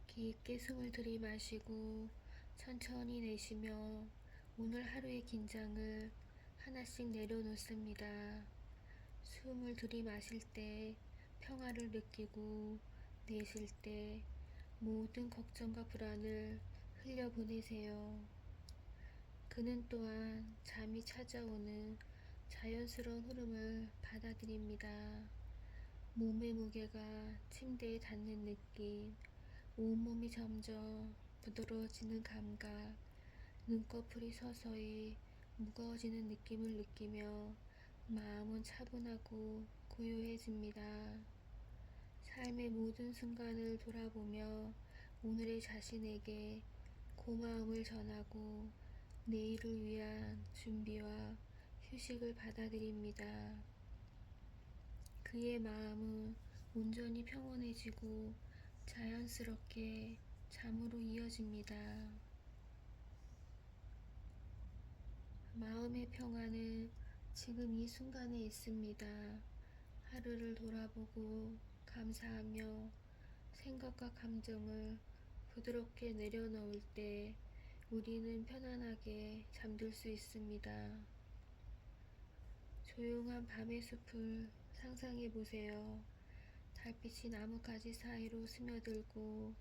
깊게 숨을 들이마시고 천천히 내쉬며 오늘 하루의 긴장을 하나씩 내려놓습니다. 숨을 들이마실 때 평화를 느끼고 내쉴 때 모든 걱정과 불안을 흘려보내세요. 그는 또한 잠이 찾아오는 자연스러운 흐름을 받아들입니다. 몸의 무게가 침대에 닿는 느낌, 온몸이 점점 부드러워지는 감각, 눈꺼풀이 서서히 무거워지는 느낌을 느끼며 마음은 차분하고 고요해집니다. 삶의 모든 순간을 돌아보며 오늘의 자신에게 고마움을 전하고 내일을 위한 준비와 휴식을 받아들입니다. 그의 마음은 온전히 평온해지고 자연스럽게 잠으로 이어집니다. 마음의 평화는 지금 이 순간에 있습니다. 하루를 돌아보고 감사하며 생각과 감정을 부드럽게 내려놓을 때 우리는 편안하게 잠들 수 있습니다. 조용한 밤의 숲을 상상해 보세요. 달빛이 나뭇가지 사이로 스며들고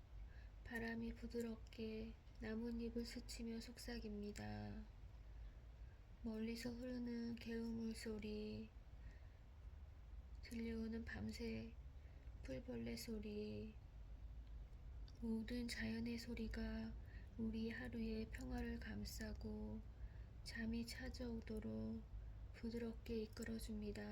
바람이 부드럽게 나뭇잎을 스치며 속삭입니다. 멀리서 흐르는 개울물 소리, 들려오는 밤새 풀벌레 소리, 모든 자연의 소리가 우리 하루의 평화를 감싸고 잠이 찾아오도록 부드럽게 이끌어줍니다.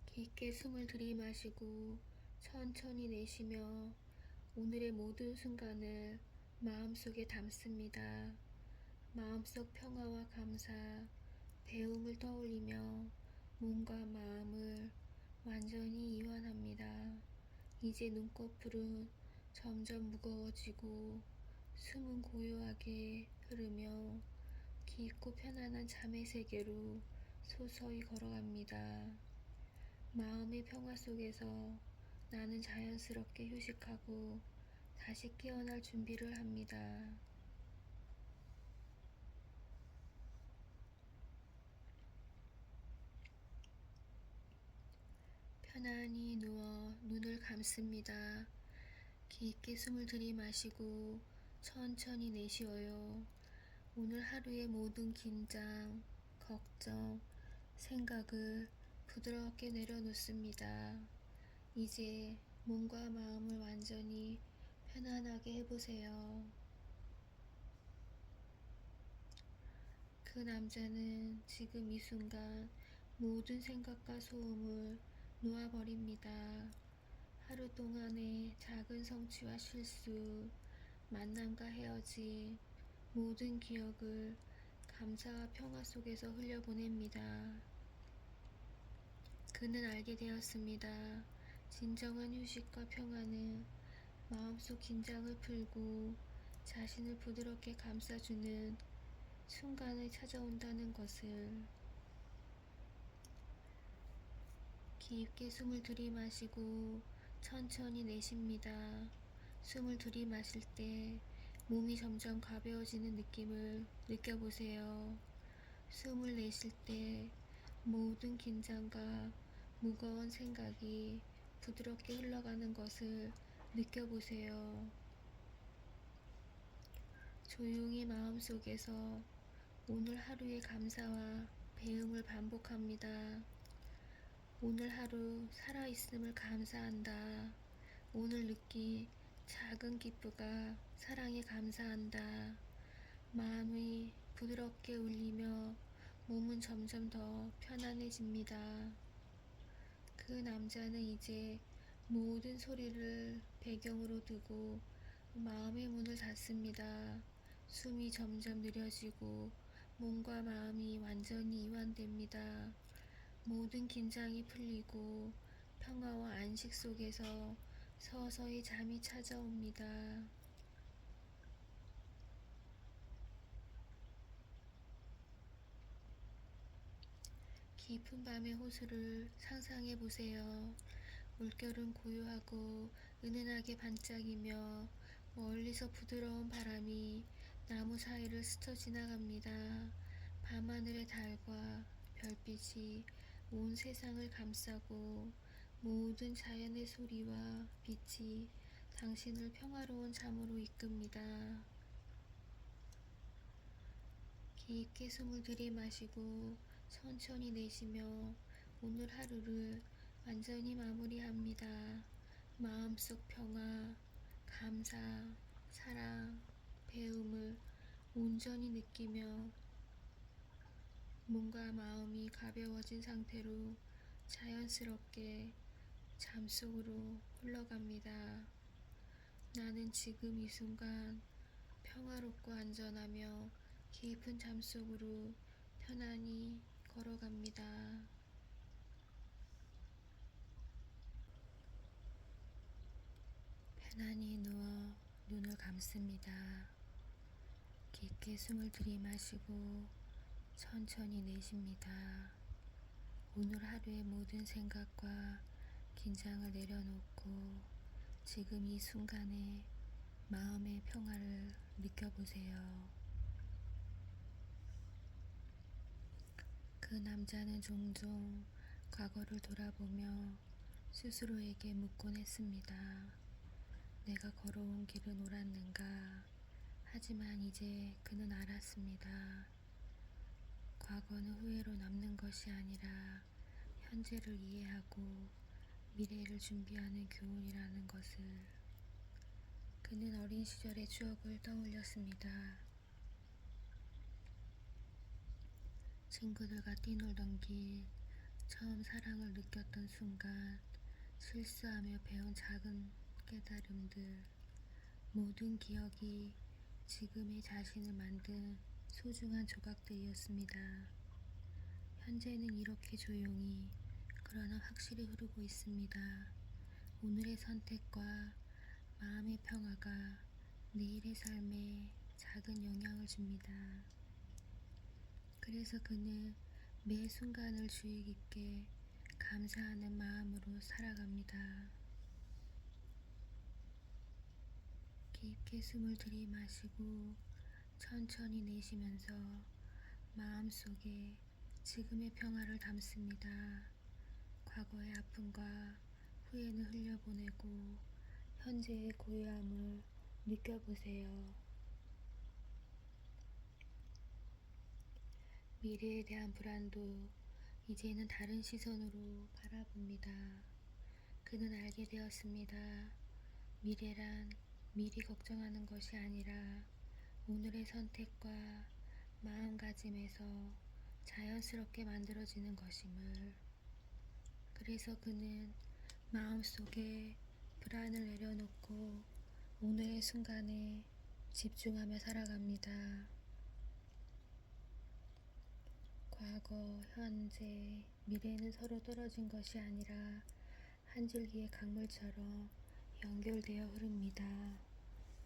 깊게 숨을 들이마시고 천천히 내쉬며 오늘의 모든 순간을 마음속에 담습니다. 마음속 평화와 감사, 배움을 떠올리며 몸과 마음을 완전히 이완합니다. 이제 눈꺼풀은 점점 무거워지고 숨은 고요하게 흐르며 깊고 편안한 잠의 세계로 서서히 걸어갑니다. 마음의 평화 속에서 나는 자연스럽게 휴식하고 다시 깨어날 준비를 합니다. 편안히 누워 눈을 감습니다. 깊게 숨을 들이마시고 천천히 내쉬어요. 오늘 하루의 모든 긴장, 걱정, 생각을 부드럽게 내려놓습니다. 이제 몸과 마음을 완전히 편안하게 해보세요. 그 남자는 지금 이 순간 모든 생각과 소음을 놓아버립니다. 하루 동안의 작은 성취와 실수, 만남과 헤어짐, 모든 기억을 감사와 평화 속에서 흘려보냅니다. 그는 알게 되었습니다. 진정한 휴식과 평화는 마음속 긴장을 풀고 자신을 부드럽게 감싸주는 순간에 찾아온다는 것을. 깊게 숨을 들이마시고 천천히 내쉽니다. 숨을 들이마실 때 몸이 점점 가벼워지는 느낌을 느껴보세요. 숨을 내쉴 때 모든 긴장과 무거운 생각이 부드럽게 흘러가는 것을 느껴보세요. 조용히 마음속에서 오늘 하루의 감사와 배움을 반복합니다. 오늘 하루 살아있음을 감사한다. 오늘 느낀 작은 기쁨과 사랑에 감사한다. 마음이 부드럽게 울리며 몸은 점점 더 편안해집니다. 그 남자는 이제 모든 소리를 배경으로 두고 마음의 문을 닫습니다. 숨이 점점 느려지고 몸과 마음이 완전히 이완됩니다. 모든 긴장이 풀리고 평화와 안식 속에서 서서히 잠이 찾아옵니다. 깊은 밤의 호수를 상상해 보세요. 물결은 고요하고 은은하게 반짝이며 멀리서 부드러운 바람이 나무 사이를 스쳐 지나갑니다. 밤하늘의 달과 별빛이 온 세상을 감싸고 모든 자연의 소리와 빛이 당신을 평화로운 잠으로 이끕니다. 깊게 숨을 들이마시고 천천히 내쉬며 오늘 하루를 완전히 마무리합니다. 마음속 평화, 감사, 사랑, 배움을 온전히 느끼며 몸과 마음이 가벼워진 상태로 자연스럽게 잠속으로 흘러갑니다. 나는 지금 이 순간 평화롭고 안전하며 깊은 잠속으로 편안히 걸어갑니다. 편안히 누워 눈을 감습니다. 깊게 숨을 들이마시고 천천히 내쉽니다. 오늘 하루의 모든 생각과 긴장을 내려놓고 지금 이 순간에 마음의 평화를 느껴보세요. 그 남자는 종종 과거를 돌아보며 스스로에게 묻곤 했습니다. 내가 걸어온 길은 옳았는가? 하지만 이제 그는 알았습니다. 과거는 후회로 남는 것이 아니라 현재를 이해하고 미래를 준비하는 교훈이라는 것을. 그는 어린 시절의 추억을 떠올렸습니다. 친구들과 뛰놀던 길, 처음 사랑을 느꼈던 순간, 실수하며 배운 작은 깨달음들, 모든 기억이 지금의 자신을 만든 소중한 조각들이었습니다. 현재는 이렇게 조용히 흘러는 확실히 흐르고 있습니다. 오늘의 선택과 마음의 평화가 내일의 삶에 작은 영향을 줍니다. 그래서 그는 매 순간을 주의 깊게 감사하는 마음으로 살아갑니다. 깊게 숨을 들이마시고 천천히 내쉬면서 마음속에 지금의 평화를 담습니다. 과거의 아픔과 후회는 흘려보내고 현재의 고요함을 느껴보세요. 미래에 대한 불안도 이제는 다른 시선으로 바라봅니다. 그는 알게 되었습니다. 미래란 미리 걱정하는 것이 아니라 오늘의 선택과 마음가짐에서 자연스럽게 만들어지는 것임을. 그래서 그는 마음속에 불안을 내려놓고 오늘의 순간에 집중하며 살아갑니다. 과거, 현재, 미래는 서로 떨어진 것이 아니라 한 줄기의 강물처럼 연결되어 흐릅니다.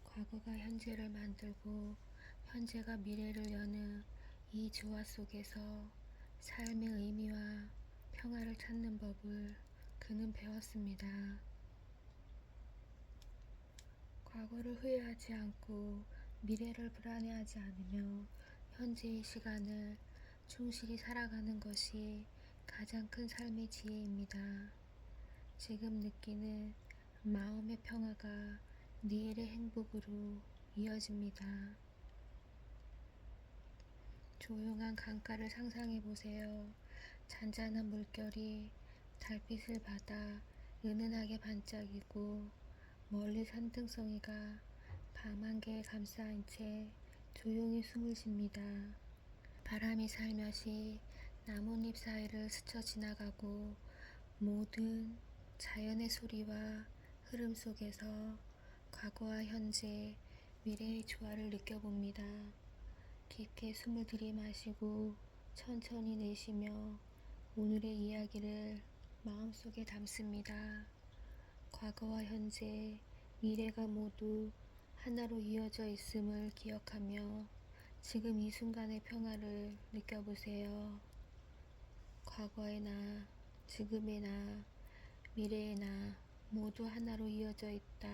과거가 현재를 만들고 현재가 미래를 여는 이 조화 속에서 삶의 의미와 평화를 찾는 법을 그는 배웠습니다. 과거를 후회하지 않고 미래를 불안해하지 않으며 현재의 시간을 충실히 살아가는 것이 가장 큰 삶의 지혜입니다. 지금 느끼는 마음의 평화가 내일의 행복으로 이어집니다. 조용한 강가를 상상해 보세요. 잔잔한 물결이 달빛을 받아 은은하게 반짝이고 멀리 산등성이가 밤안개에 감싸인 채 조용히 숨을 쉽니다. 바람이 살며시 나뭇잎 사이를 스쳐 지나가고 모든 자연의 소리와 흐름 속에서 과거와 현재, 미래의 조화를 느껴봅니다. 깊게 숨을 들이마시고 천천히 내쉬며 오늘의 이야기를 마음속에 담습니다. 과거와 현재, 미래가 모두 하나로 이어져 있음을 기억하며 지금 이 순간의 평화를 느껴보세요. 과거의 나, 지금의 나, 미래의 나 모두 하나로 이어져 있다.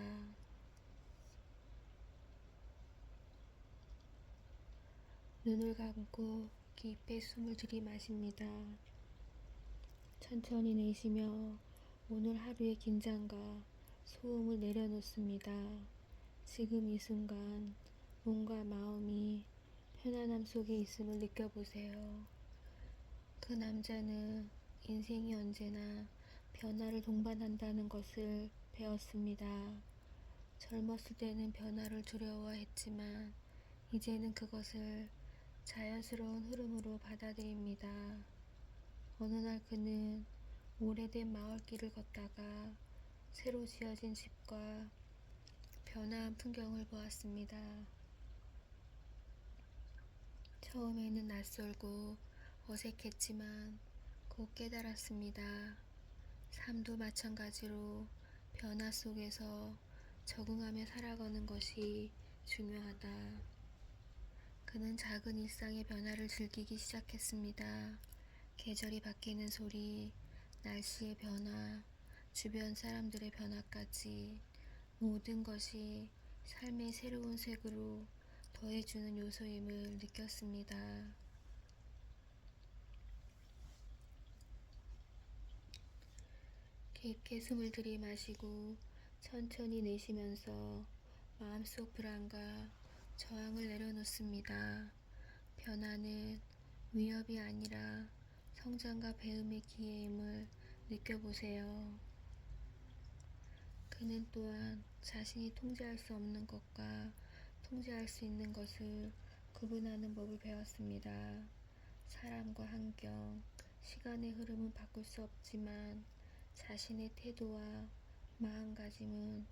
눈을 감고 깊게 숨을 들이마십니다. 천천히 내쉬며 오늘 하루의 긴장과 소음을 내려놓습니다. 지금 이 순간 몸과 마음이 편안함 속에 있음을 느껴보세요. 그 남자는 인생이 언제나 변화를 동반한다는 것을 배웠습니다. 젊었을 때는 변화를 두려워했지만 이제는 그것을 자연스러운 흐름으로 받아들입니다. 어느 날 그는 오래된 마을길을 걷다가 새로 지어진 집과 변화한 풍경을 보았습니다. 처음에는 낯설고 어색했지만 곧 깨달았습니다. 삶도 마찬가지로 변화 속에서 적응하며 살아가는 것이 중요하다. 그는 작은 일상의 변화를 즐기기 시작했습니다. 계절이 바뀌는 소리, 날씨의 변화, 주변 사람들의 변화까지 모든 것이 삶의 새로운 색으로 더해주는 요소임을 느꼈습니다. 깊게 숨을 들이마시고 천천히 내쉬면서 마음속 불안과 저항을 내려놓습니다. 변화는 위협이 아니라 성장과 배움의 기회임을 느껴보세요. 그는 또한 자신이 통제할 수 없는 것과 통제할 수 있는 것을 구분하는 법을 배웠습니다. 사람과 환경, 시간의 흐름은 바꿀 수 없지만 자신의 태도와 마음가짐은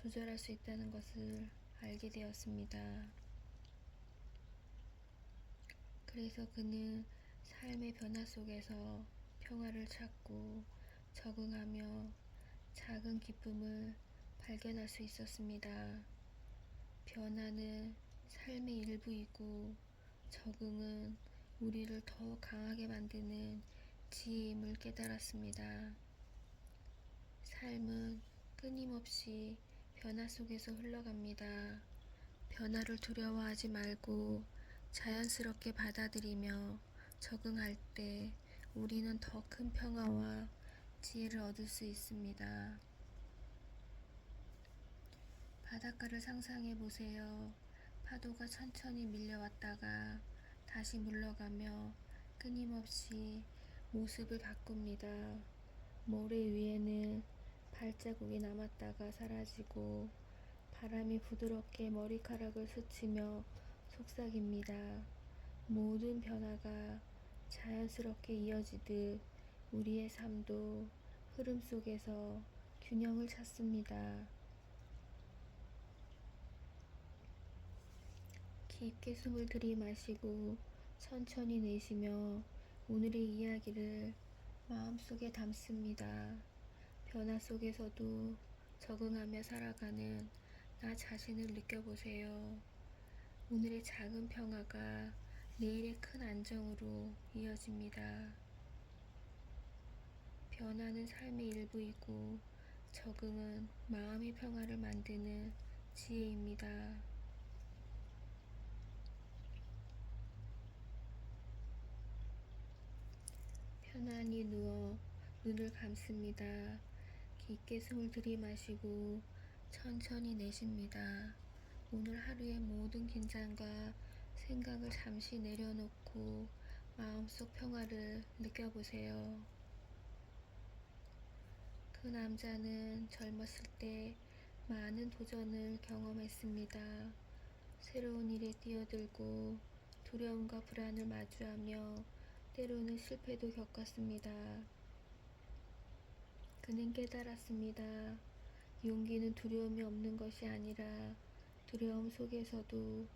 조절할 수 있다는 것을 알게 되었습니다. 그래서 그는 삶의 변화 속에서 평화를 찾고 적응하며 작은 기쁨을 발견할 수 있었습니다. 변화는 삶의 일부이고 적응은 우리를 더 강하게 만드는 지혜임을 깨달았습니다. 삶은 끊임없이 변화 속에서 흘러갑니다. 변화를 두려워하지 말고 자연스럽게 받아들이며 적응할 때 우리는 더 큰 평화와 지혜를 얻을 수 있습니다. 바닷가를 상상해 보세요. 파도가 천천히 밀려왔다가 다시 물러가며 끊임없이 모습을 바꿉니다. 모래 위에는 발자국이 남았다가 사라지고 바람이 부드럽게 머리카락을 스치며 속삭입니다. 모든 변화가 자연스럽게 이어지듯 우리의 삶도 흐름 속에서 균형을 찾습니다. 깊게 숨을 들이마시고 천천히 내쉬며 오늘의 이야기를 마음속에 담습니다. 변화 속에서도 적응하며 살아가는 나 자신을 느껴보세요. 오늘의 작은 평화가 내일의 큰 안정으로 이어집니다. 변화는 삶의 일부이고 적응은 마음의 평화를 만드는 지혜입니다. 편안히 누워 눈을 감습니다. 깊게 숨을 들이마시고 천천히 내쉽니다. 오늘 하루의 모든 긴장과 생각을 잠시 내려놓고 마음속 평화를 느껴보세요. 그 남자는 젊었을 때 많은 도전을 경험했습니다. 새로운 일에 뛰어들고 두려움과 불안을 마주하며 때로는 실패도 겪었습니다. 그는 깨달았습니다. 용기는 두려움이 없는 것이 아니라 두려움 속에서도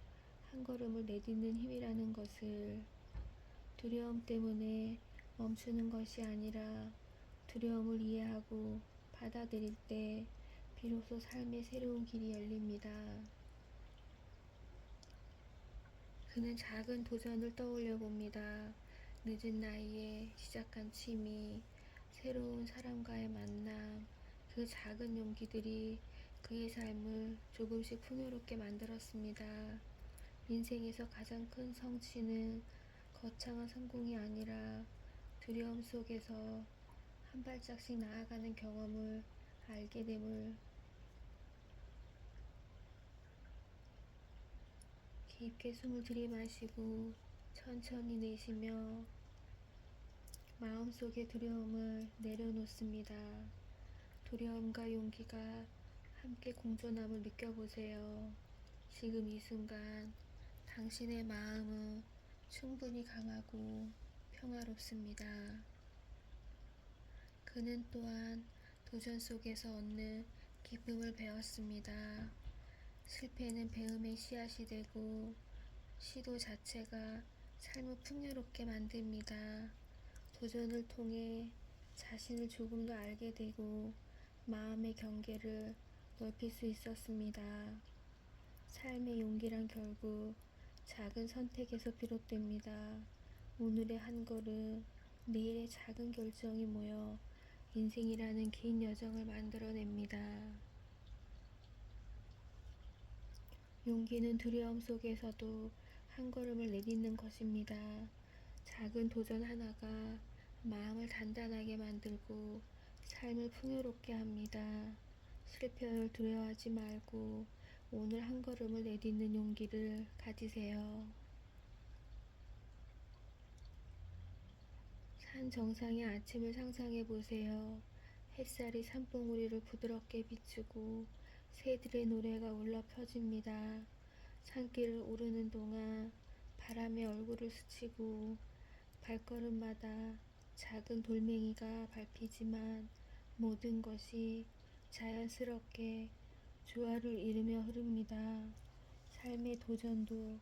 한 걸음을 내딛는 힘이라는 것을, 두려움 때문에 멈추는 것이 아니라 두려움을 이해하고 받아들일 때 비로소 삶의 새로운 길이 열립니다. 그는 작은 도전을 떠올려 봅니다. 늦은 나이에 시작한 취미, 새로운 사람과의 만남, 그 작은 용기들이 그의 삶을 조금씩 풍요롭게 만들었습니다. 인생에서 가장 큰 성취는 거창한 성공이 아니라 두려움 속에서 한 발짝씩 나아가는 경험을 알게 됨을. 깊게 숨을 들이마시고 천천히 내쉬며 마음속의 두려움을 내려놓습니다. 두려움과 용기가 함께 공존함을 느껴보세요. 지금 이 순간 당신의 마음은 충분히 강하고 평화롭습니다. 그는 또한 도전 속에서 얻는 기쁨을 배웠습니다. 실패는 배움의 씨앗이 되고 시도 자체가 삶을 풍요롭게 만듭니다. 도전을 통해 자신을 조금 더 알게 되고 마음의 경계를 넓힐 수 있었습니다. 삶의 용기란 결국 작은 선택에서 비롯됩니다. 오늘의 한 걸음, 내일의 작은 결정이 모여 인생이라는 긴 여정을 만들어냅니다. 용기는 두려움 속에서도 한 걸음을 내딛는 것입니다. 작은 도전 하나가 마음을 단단하게 만들고 삶을 풍요롭게 합니다. 실패를 두려워하지 말고 오늘 한 걸음을 내딛는 용기를 가지세요. 산 정상의 아침을 상상해 보세요. 햇살이 산봉우리를 부드럽게 비추고 새들의 노래가 울려 퍼집니다. 산길을 오르는 동안 바람에 얼굴을 스치고 발걸음마다 작은 돌멩이가 밟히지만 모든 것이 자연스럽게 조화를 이루며 흐릅니다. 삶의 도전도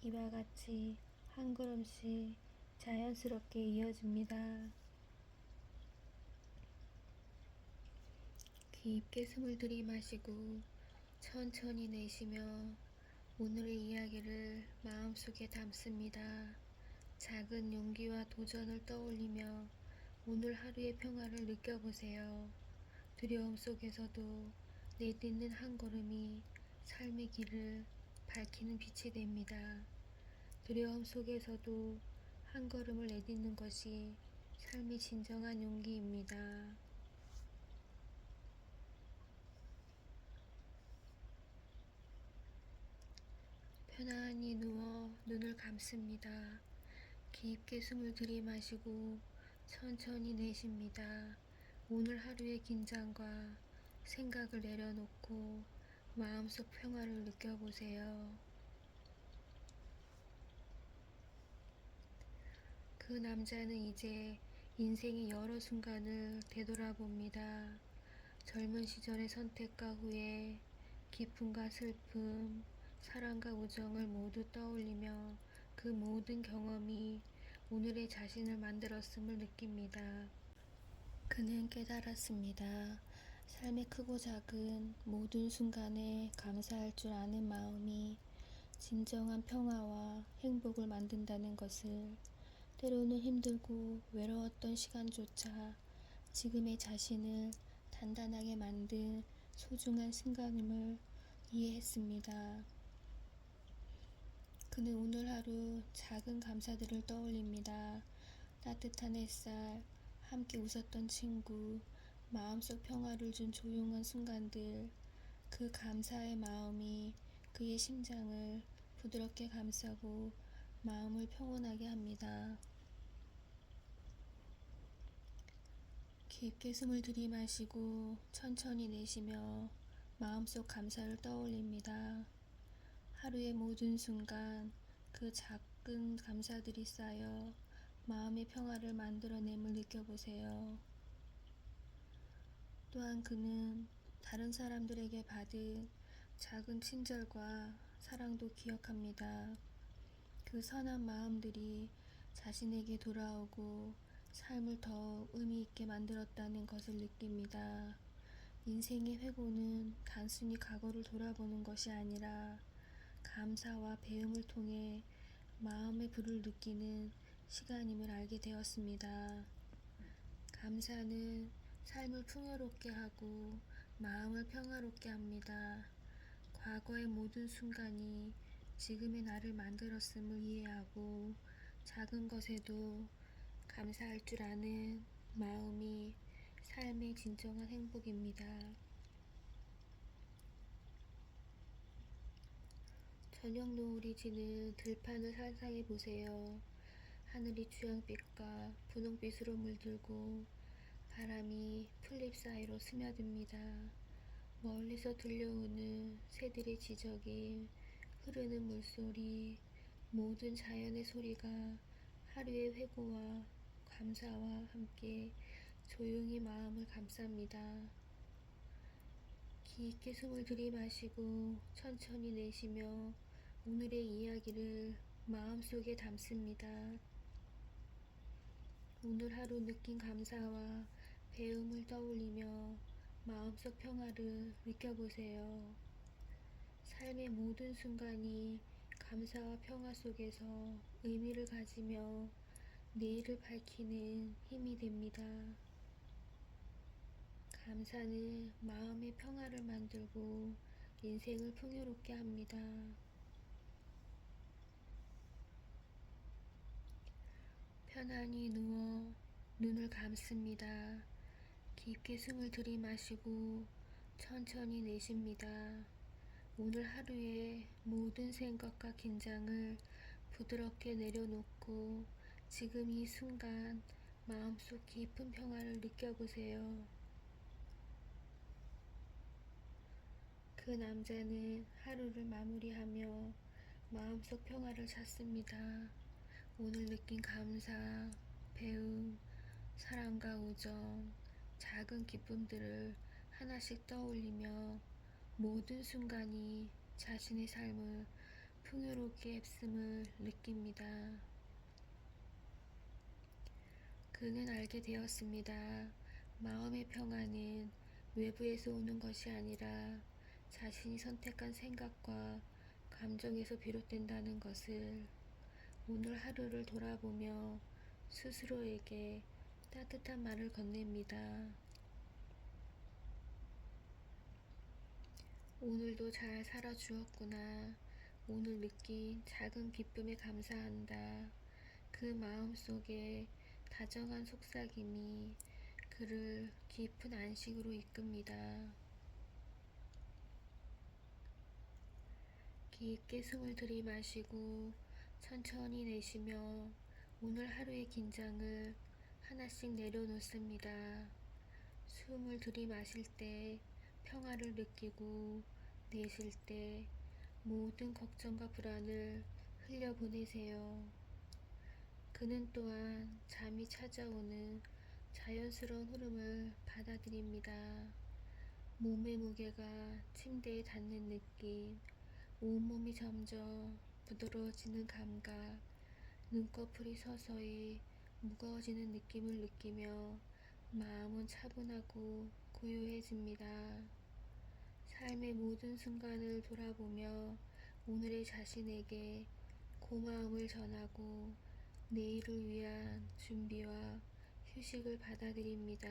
이와 같이 한 걸음씩 자연스럽게 이어집니다. 깊게 숨을 들이마시고 천천히 내쉬며 오늘의 이야기를 마음속에 담습니다. 작은 용기와 도전을 떠올리며 오늘 하루의 평화를 느껴보세요. 두려움 속에서도 내딛는 한 걸음이 삶의 길을 밝히는 빛이 됩니다. 두려움 속에서도 한 걸음을 내딛는 것이 삶의 진정한 용기입니다. 편안히 누워 눈을 감습니다. 깊게 숨을 들이마시고 천천히 내쉽니다. 오늘 하루의 긴장과 생각을 내려놓고 마음속 평화를 느껴보세요. 그 남자는 이제 인생의 여러 순간을 되돌아봅니다. 젊은 시절의 선택과 후회, 기쁨과 슬픔, 사랑과 우정을 모두 떠올리며 그 모든 경험이 오늘의 자신을 만들었음을 느낍니다. 그는 깨달았습니다. 삶의 크고 작은 모든 순간에 감사할 줄 아는 마음이 진정한 평화와 행복을 만든다는 것을, 때로는 힘들고 외로웠던 시간조차 지금의 자신을 단단하게 만든 소중한 순간임을 이해했습니다. 그는 오늘 하루 작은 감사들을 떠올립니다. 따뜻한 햇살, 함께 웃었던 친구, 마음속 평화를 준 조용한 순간들, 그 감사의 마음이 그의 심장을 부드럽게 감싸고 마음을 평온하게 합니다. 깊게 숨을 들이마시고 천천히 내쉬며 마음속 감사를 떠올립니다. 하루의 모든 순간 그 작은 감사들이 쌓여 마음의 평화를 만들어냄을 느껴보세요. 또한 그는 다른 사람들에게 받은 작은 친절과 사랑도 기억합니다. 그 선한 마음들이 자신에게 돌아오고 삶을 더 의미 있게 만들었다는 것을 느낍니다. 인생의 회고는 단순히 과거를 돌아보는 것이 아니라 감사와 배움을 통해 마음의 불을 느끼는 시간임을 알게 되었습니다. 감사는 삶을 풍요롭게 하고 마음을 평화롭게 합니다. 과거의 모든 순간이 지금의 나를 만들었음을 이해하고 작은 것에도 감사할 줄 아는 마음이 삶의 진정한 행복입니다. 저녁 노을이 지는 들판을 상상해 보세요. 하늘이 주황빛과 분홍빛으로 물들고 바람이 풀잎 사이로 스며듭니다. 멀리서 들려오는 새들의 지저귀, 흐르는 물소리, 모든 자연의 소리가 하루의 회고와 감사와 함께 조용히 마음을 감쌉니다. 깊게 숨을 들이마시고 천천히 내쉬며 오늘의 이야기를 마음속에 담습니다. 오늘 하루 느낀 감사와 배움을 떠올리며 마음속 평화를 느껴보세요. 삶의 모든 순간이 감사와 평화 속에서 의미를 가지며 내일을 밝히는 힘이 됩니다. 감사는 마음의 평화를 만들고 인생을 풍요롭게 합니다. 편안히 누워 눈을 감습니다. 깊게 숨을 들이마시고 천천히 내쉽니다. 오늘 하루의 모든 생각과 긴장을 부드럽게 내려놓고 지금 이 순간 마음속 깊은 평화를 느껴보세요. 그 남자는 하루를 마무리하며 마음속 평화를 찾습니다. 오늘 느낀 감사, 배움, 사랑과 우정, 작은 기쁨들을 하나씩 떠올리며 모든 순간이 자신의 삶을 풍요롭게 했음을 느낍니다. 그는 알게 되었습니다. 마음의 평화는 외부에서 오는 것이 아니라 자신이 선택한 생각과 감정에서 비롯된다는 것을 오늘 하루를 돌아보며 스스로에게 따뜻한 말을 건넵니다. 오늘도 잘 살아주었구나. 오늘 느낀 작은 기쁨에 감사한다. 그 마음 속에 다정한 속삭임이 그를 깊은 안식으로 이끕니다. 깊게 숨을 들이마시고 천천히 내쉬며 오늘 하루의 긴장을 하나씩 내려놓습니다. 숨을 들이마실 때 평화를 느끼고 내쉴 때 모든 걱정과 불안을 흘려보내세요. 그는 또한 잠이 찾아오는 자연스러운 흐름을 받아들입니다. 몸의 무게가 침대에 닿는 느낌, 온몸이 점점 부드러워지는 감각, 눈꺼풀이 서서히 무거워지는 느낌을 느끼며 마음은 차분하고 고요해집니다. 삶의 모든 순간을 돌아보며 오늘의 자신에게 고마움을 전하고 내일을 위한 준비와 휴식을 받아들입니다.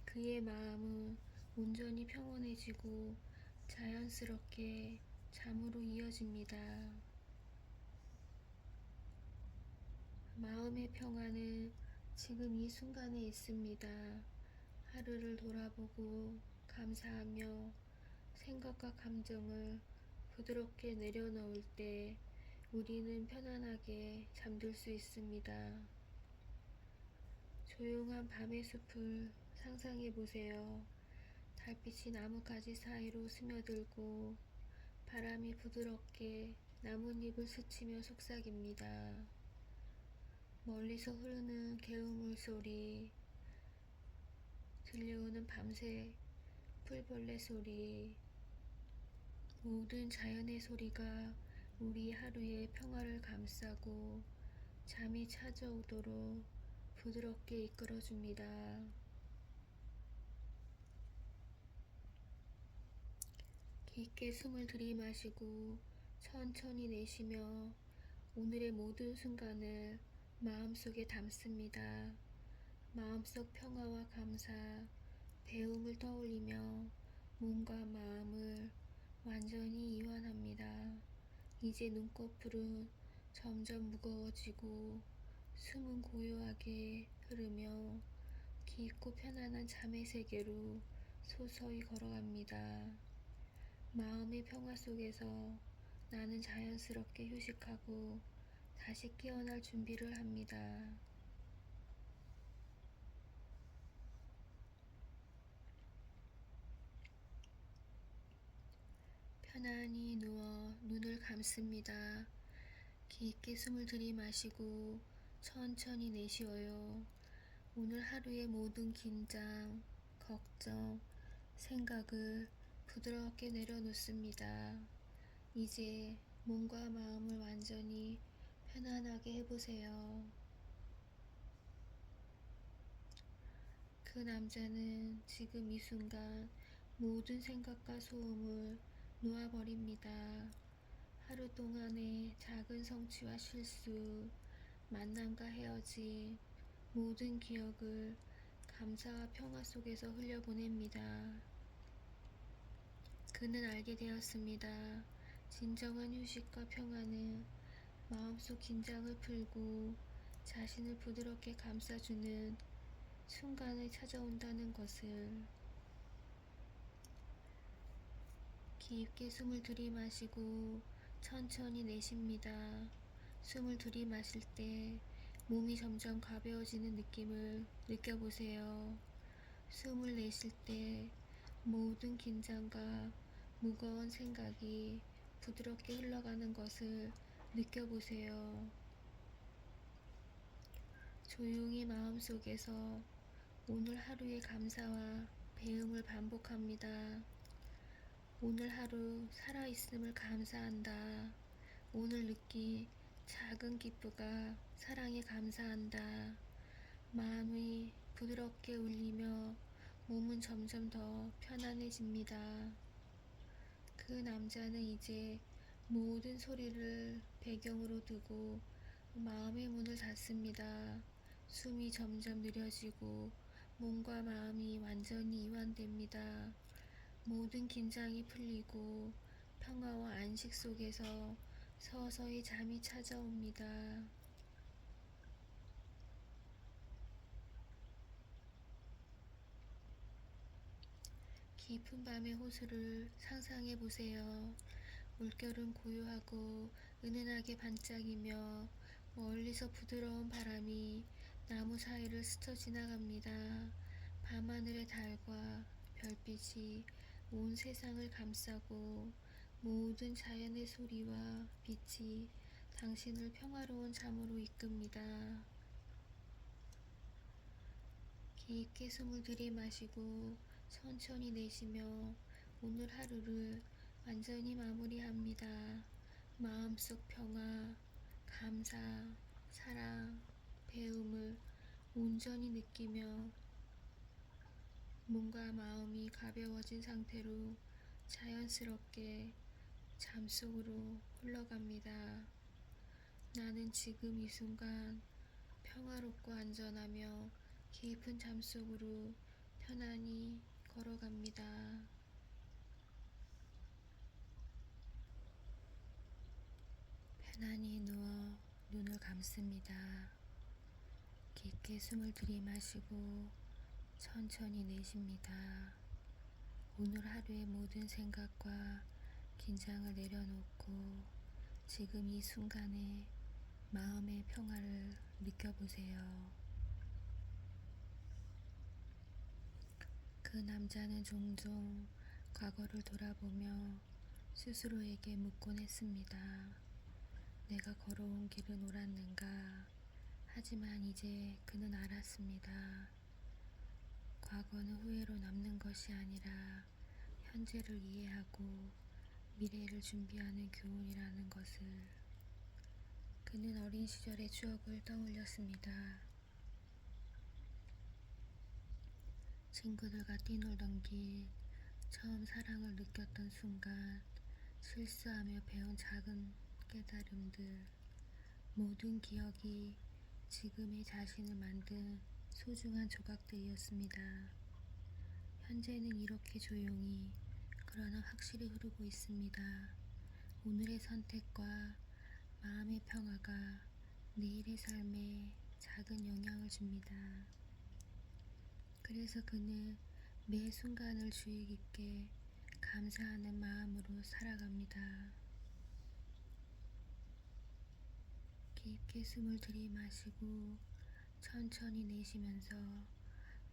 그의 마음은 온전히 평온해지고 자연스럽게 잠으로 이어집니다. 마음의 평화는 지금 이 순간에 있습니다. 하루를 돌아보고 감사하며 생각과 감정을 부드럽게 내려놓을 때 우리는 편안하게 잠들 수 있습니다. 조용한 밤의 숲을 상상해 보세요. 달빛이 나뭇가지 사이로 스며들고 바람이 부드럽게 나뭇잎을 스치며 속삭입니다. 멀리서 흐르는 개울물 소리, 들려오는 밤새 풀벌레 소리, 모든 자연의 소리가 우리 하루의 평화를 감싸고 잠이 찾아오도록 부드럽게 이끌어줍니다. 깊게 숨을 들이마시고 천천히 내쉬며 오늘의 모든 순간을 마음속에 담습니다. 마음속 평화와 감사, 배움을 떠올리며 몸과 마음을 완전히 이완합니다. 이제 눈꺼풀은 점점 무거워지고 숨은 고요하게 흐르며 깊고 편안한 잠의 세계로 서서히 걸어갑니다. 마음의 평화 속에서 나는 자연스럽게 휴식하고 다시 깨어날 준비를 합니다. 편안히 누워 눈을 감습니다. 깊게 숨을 들이마시고 천천히 내쉬어요. 오늘 하루의 모든 긴장, 걱정, 생각을 부드럽게 내려놓습니다. 이제 몸과 마음을 완전히 편안하게 해보세요. 그 남자는 지금 이 순간 모든 생각과 소음을 놓아버립니다. 하루 동안의 작은 성취와 실수, 만남과 헤어짐, 모든 기억을 감사와 평화 속에서 흘려보냅니다. 그는 알게 되었습니다. 진정한 휴식과 평화는 마음속 긴장을 풀고 자신을 부드럽게 감싸주는 순간에 찾아온다는 것을. 깊게 숨을 들이마시고 천천히 내쉽니다. 숨을 들이마실 때 몸이 점점 가벼워지는 느낌을 느껴보세요. 숨을 내쉴 때 모든 긴장과 무거운 생각이 부드럽게 흘러가는 것을 느껴보세요. 조용히 마음속에서 오늘 하루의 감사와 배움을 반복합니다. 오늘 하루 살아있음을 감사한다. 오늘 느낀 작은 기쁨과 사랑에 감사한다. 마음이 부드럽게 울리며 몸은 점점 더 편안해집니다. 그 남자는 이제 모든 소리를 배경으로 두고 마음의 문을 닫습니다. 숨이 점점 느려지고 몸과 마음이 완전히 이완됩니다. 모든 긴장이 풀리고 평화와 안식 속에서 서서히 잠이 찾아옵니다. 깊은 밤의 호수를 상상해 보세요. 물결은 고요하고 은은하게 반짝이며 멀리서 부드러운 바람이 나무 사이를 스쳐 지나갑니다. 밤하늘의 달과 별빛이 온 세상을 감싸고 모든 자연의 소리와 빛이 당신을 평화로운 잠으로 이끕니다. 깊게 숨을 들이마시고 천천히 내쉬며 오늘 하루를 완전히 마무리합니다. 마음속 평화, 감사, 사랑, 배움을 온전히 느끼며 몸과 마음이 가벼워진 상태로 자연스럽게 잠속으로 흘러갑니다. 나는 지금 이 순간 평화롭고 안전하며 깊은 잠속으로 편안히 걸어갑니다. 편안히 누워 눈을 감습니다. 깊게 숨을 들이마시고 천천히 내쉽니다. 오늘 하루의 모든 생각과 긴장을 내려놓고 지금 이 순간에 마음의 평화를 느껴보세요. 그 남자는 종종 과거를 돌아보며 스스로에게 묻곤 했습니다. 내가 걸어온 길은 옳았는가? 하지만 이제 그는 알았습니다. 과거는 후회로 남는 것이 아니라 현재를 이해하고 미래를 준비하는 교훈이라는 것을. 그는 어린 시절의 추억을 떠올렸습니다. 친구들과 뛰놀던 길, 처음 사랑을 느꼈던 순간, 실수하며 배운 작은 깨달음들, 모든 기억이 지금의 자신을 만든 소중한 조각들이었습니다. 현재는 이렇게 조용히 그러나 확실히 흐르고 있습니다. 오늘의 선택과 마음의 평화가 내일의 삶에 작은 영향을 줍니다. 그래서 그는 매 순간을 주의 깊게 감사하는 마음으로 살아갑니다. 깊게 숨을 들이마시고 천천히 내쉬면서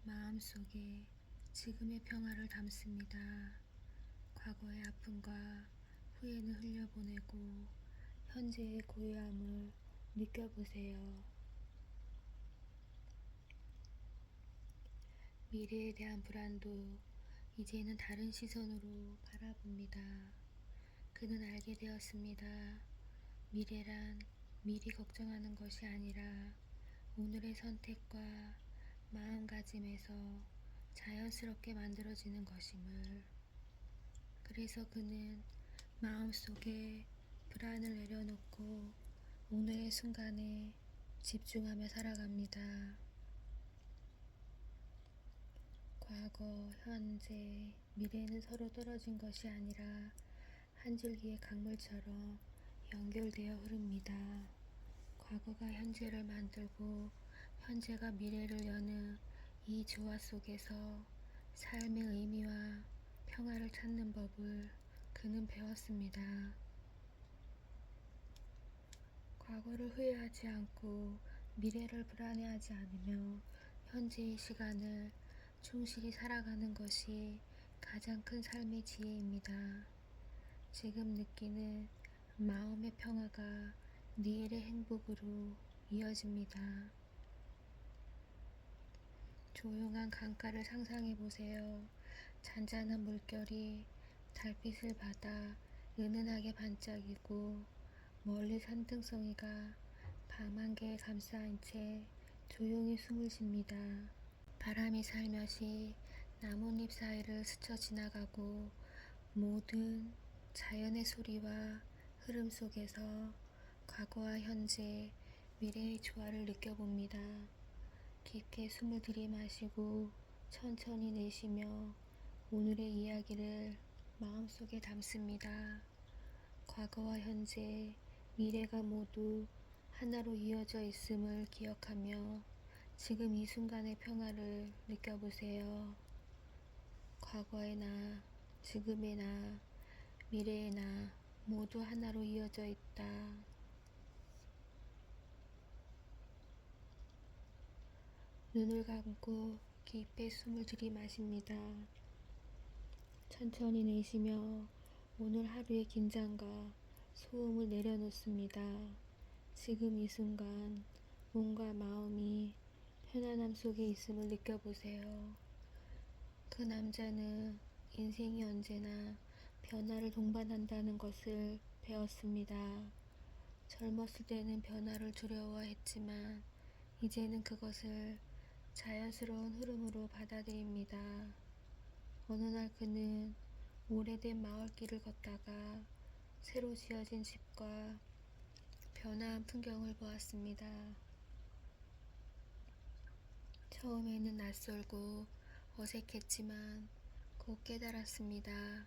마음속에 지금의 평화를 담습니다. 과거의 아픔과 후회는 흘려보내고 현재의 고요함을 느껴보세요. 미래에 대한 불안도 이제는 다른 시선으로 바라봅니다. 그는 알게 되었습니다. 미래란 미리 걱정하는 것이 아니라 오늘의 선택과 마음가짐에서 자연스럽게 만들어지는 것임을. 그래서 그는 마음속에 불안을 내려놓고 오늘의 순간에 집중하며 살아갑니다. 과거, 현재, 미래는 서로 떨어진 것이 아니라 한 줄기의 강물처럼 연결되어 흐릅니다. 과거가 현재를 만들고 현재가 미래를 여는 이 조화 속에서 삶의 의미와 평화를 찾는 법을 그는 배웠습니다. 과거를 후회하지 않고 미래를 불안해하지 않으며 현재의 시간을 충실히 살아가는 것이 가장 큰 삶의 지혜입니다. 지금 느끼는 마음의 평화가 내일의 행복으로 이어집니다. 조용한 강가를 상상해 보세요. 잔잔한 물결이 달빛을 받아 은은하게 반짝이고 멀리 산등송이가 밤 한개에 감싸인 채 조용히 숨을 쉽니다. 바람이 살며시 나뭇잎 사이를 스쳐 지나가고 모든 자연의 소리와 흐름 속에서 과거와 현재, 미래의 조화를 느껴봅니다. 깊게 숨을 들이마시고 천천히 내쉬며 오늘의 이야기를 마음속에 담습니다. 과거와 현재, 미래가 모두 하나로 이어져 있음을 기억하며 지금 이 순간의 평화를 느껴보세요. 과거의 나, 지금의 나, 미래의 나 모두 하나로 이어져 있다. 눈을 감고 깊게 숨을 들이마십니다. 천천히 내쉬며 오늘 하루의 긴장과 소음을 내려놓습니다. 지금 이 순간 몸과 마음이 편안함 속에 있음을 느껴보세요. 그 남자는 인생이 언제나 변화를 동반한다는 것을 배웠습니다. 젊었을 때는 변화를 두려워했지만 이제는 그것을 자연스러운 흐름으로 받아들입니다. 어느 날 그는 오래된 마을길을 걷다가 새로 지어진 집과 변화한 풍경을 보았습니다. 처음에는 낯설고 어색했지만 곧 깨달았습니다.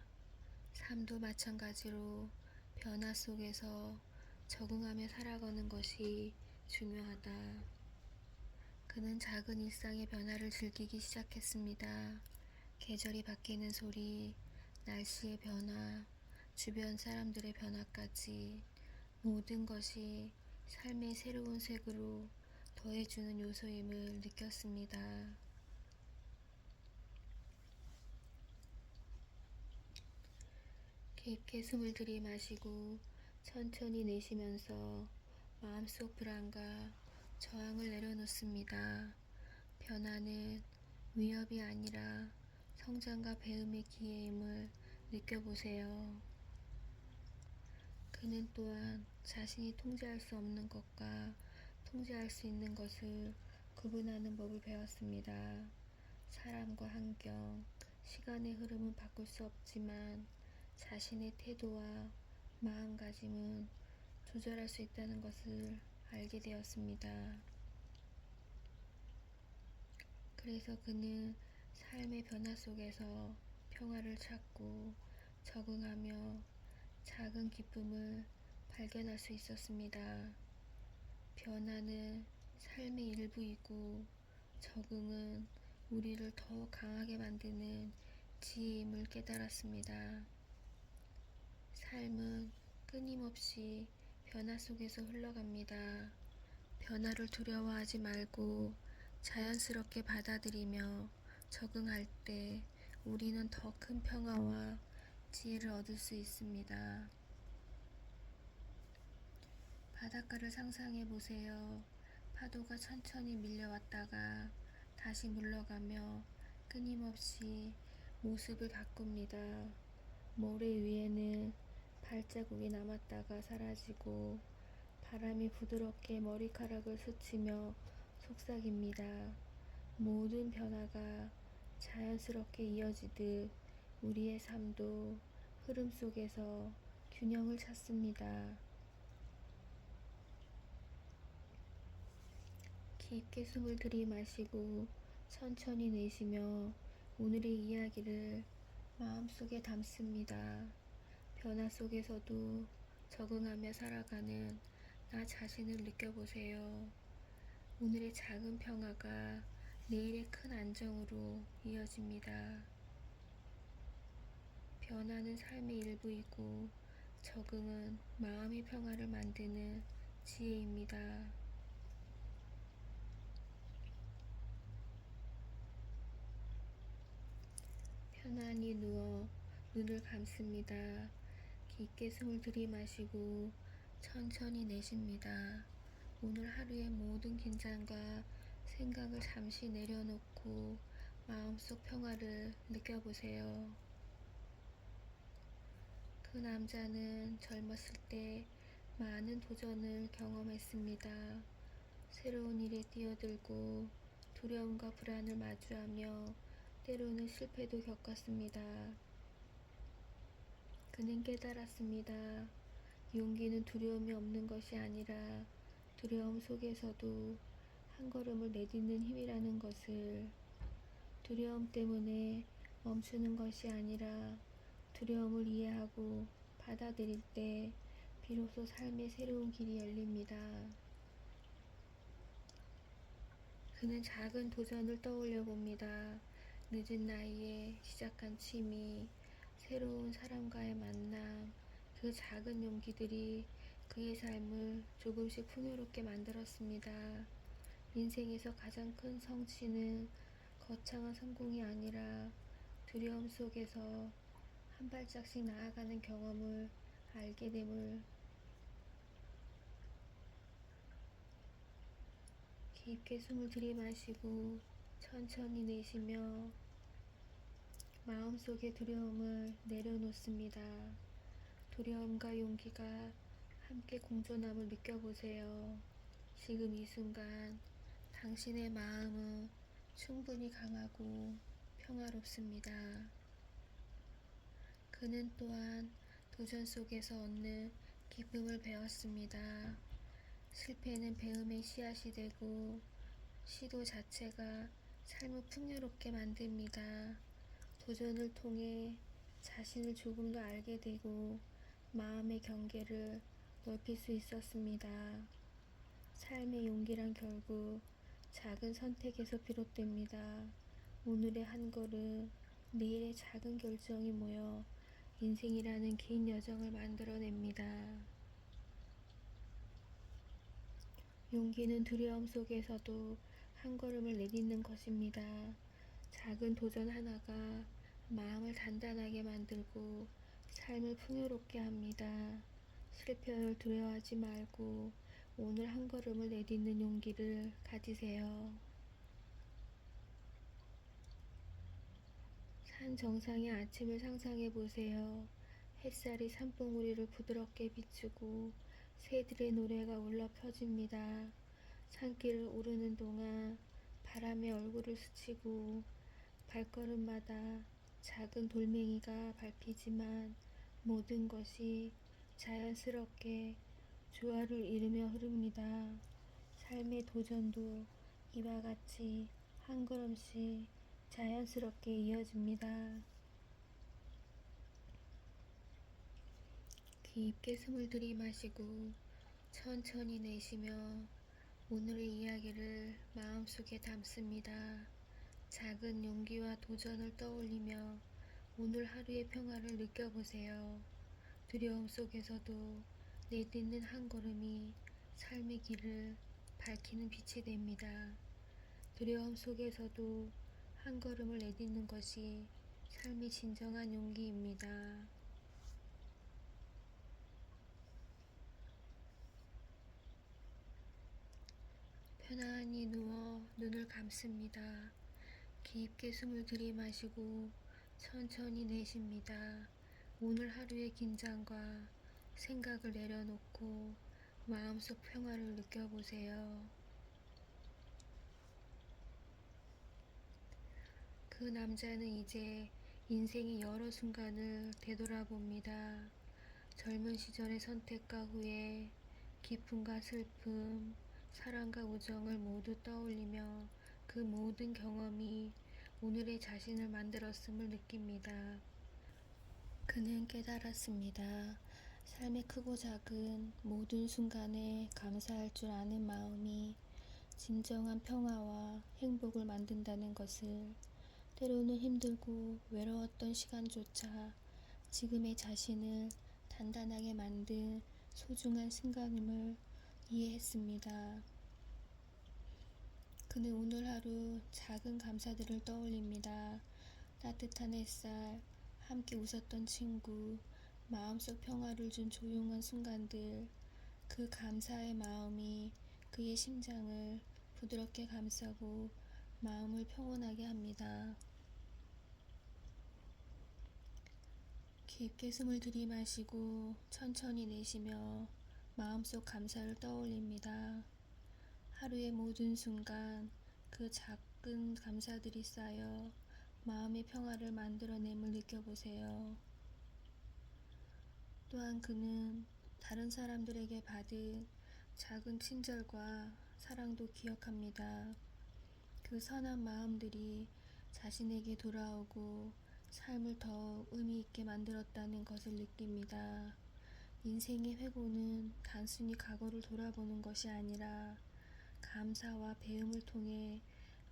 삶도 마찬가지로 변화 속에서 적응하며 살아가는 것이 중요하다. 그는 작은 일상의 변화를 즐기기 시작했습니다. 계절이 바뀌는 소리, 날씨의 변화, 주변 사람들의 변화까지 모든 것이 삶의 새로운 색으로 더해주는 요소임을 느꼈습니다. 깊게 숨을 들이마시고 천천히 내쉬면서 마음속 불안과 저항을 내려놓습니다. 변화는 위협이 아니라 성장과 배움의 기회임을 느껴보세요. 그는 또한 자신이 통제할 수 없는 것과 통제할 수 있는 것을 구분하는 법을 배웠습니다. 사람과 환경, 시간의 흐름은 바꿀 수 없지만 자신의 태도와 마음가짐은 조절할 수 있다는 것을 알게 되었습니다. 그래서 그는 삶의 변화 속에서 평화를 찾고 적응하며 작은 기쁨을 발견할 수 있었습니다. 변화는 삶의 일부이고 적응은 우리를 더 강하게 만드는 지혜임을 깨달았습니다. 삶은 끊임없이 변화 속에서 흘러갑니다. 변화를 두려워하지 말고 자연스럽게 받아들이며 적응할 때 우리는 더 큰 평화와 지혜를 얻을 수 있습니다. 바닷가를 상상해 보세요. 파도가 천천히 밀려왔다가 다시 물러가며 끊임없이 모습을 바꿉니다. 모래 위에는 발자국이 남았다가 사라지고 바람이 부드럽게 머리카락을 스치며 속삭입니다. 모든 변화가 자연스럽게 이어지듯 우리의 삶도 흐름 속에서 균형을 찾습니다. 깊게 숨을 들이마시고 천천히 내쉬며 오늘의 이야기를 마음속에 담습니다. 변화 속에서도 적응하며 살아가는 나 자신을 느껴보세요. 오늘의 작은 평화가 내일의 큰 안정으로 이어집니다. 변화는 삶의 일부이고 적응은 마음의 평화를 만드는 지혜입니다. 편안히 누워 눈을 감습니다. 깊게 숨을 들이마시고 천천히 내쉽니다. 오늘 하루의 모든 긴장과 생각을 잠시 내려놓고 마음속 평화를 느껴보세요. 그 남자는 젊었을 때 많은 도전을 경험했습니다. 새로운 일에 뛰어들고 두려움과 불안을 마주하며 때로는 실패도 겪었습니다. 그는 깨달았습니다. 용기는 두려움이 없는 것이 아니라 두려움 속에서도 한 걸음을 내딛는 힘이라는 것을, 두려움 때문에 멈추는 것이 아니라 두려움을 이해하고 받아들일 때 비로소 삶의 새로운 길이 열립니다. 그는 작은 도전을 떠올려 봅니다. 늦은 나이에 시작한 취미, 새로운 사람과의 만남, 그 작은 용기들이 그의 삶을 조금씩 풍요롭게 만들었습니다. 인생에서 가장 큰 성취는 거창한 성공이 아니라 두려움 속에서 한 발짝씩 나아가는 경험을 알게 됨을. 깊게 숨을 들이마시고 천천히 내쉬며 마음속의 두려움을 내려놓습니다. 두려움과 용기가 함께 공존함을 느껴보세요. 지금 이 순간 당신의 마음은 충분히 강하고 평화롭습니다. 그는 또한 도전 속에서 얻는 기쁨을 배웠습니다. 실패는 배움의 씨앗이 되고 시도 자체가 삶을 풍요롭게 만듭니다. 도전을 통해 자신을 조금 더 알게 되고 마음의 경계를 넓힐 수 있었습니다. 삶의 용기란 결국 작은 선택에서 비롯됩니다. 오늘의 한 걸음, 내일의 작은 결정이 모여 인생이라는 긴 여정을 만들어냅니다. 용기는 두려움 속에서도 한 걸음을 내딛는 것입니다. 작은 도전 하나가 마음을 단단하게 만들고 삶을 풍요롭게 합니다. 실패를 두려워하지 말고 오늘 한 걸음을 내딛는 용기를 가지세요. 산 정상의 아침을 상상해 보세요. 햇살이 산봉우리를 부드럽게 비추고 새들의 노래가 울려 퍼집니다. 산길을 오르는 동안 바람에 얼굴을 스치고 발걸음마다 작은 돌멩이가 밟히지만 모든 것이 자연스럽게 조화를 이루며 흐릅니다. 삶의 도전도 이와 같이 한 걸음씩 자연스럽게 이어집니다. 깊게 숨을 들이마시고 천천히 내쉬며 오늘의 이야기를 마음속에 담습니다. 작은 용기와 도전을 떠올리며 오늘 하루의 평화를 느껴보세요. 두려움 속에서도 내딛는 한 걸음이 삶의 길을 밝히는 빛이 됩니다. 두려움 속에서도 한 걸음을 내딛는 것이 삶의 진정한 용기입니다. 편안히 누워 눈을 감습니다. 깊게 숨을 들이마시고 천천히 내쉽니다. 오늘 하루의 긴장과 생각을 내려놓고 마음속 평화를 느껴보세요. 그 남자는 이제 인생의 여러 순간을 되돌아봅니다. 젊은 시절의 선택과 후회, 기쁨과 슬픔, 사랑과 우정을 모두 떠올리며 그 모든 경험이 오늘의 자신을 만들었음을 느낍니다. 그는 깨달았습니다. 삶의 크고 작은 모든 순간에 감사할 줄 아는 마음이 진정한 평화와 행복을 만든다는 것을, 때로는 힘들고 외로웠던 시간조차 지금의 자신을 단단하게 만든 소중한 순간임을 이해했습니다. 그는 오늘 하루 작은 감사들을 떠올립니다. 따뜻한 햇살, 함께 웃었던 친구, 마음속 평화를 준 조용한 순간들, 그 감사의 마음이 그의 심장을 부드럽게 감싸고 마음을 평온하게 합니다. 깊게 숨을 들이마시고 천천히 내쉬며 마음속 감사를 떠올립니다. 하루의 모든 순간 그 작은 감사들이 쌓여 마음의 평화를 만들어냄을 느껴보세요. 또한 그는 다른 사람들에게 받은 작은 친절과 사랑도 기억합니다. 그 선한 마음들이 자신에게 돌아오고 삶을 더 의미 있게 만들었다는 것을 느낍니다. 인생의 회고는 단순히 과거를 돌아보는 것이 아니라 감사와 배움을 통해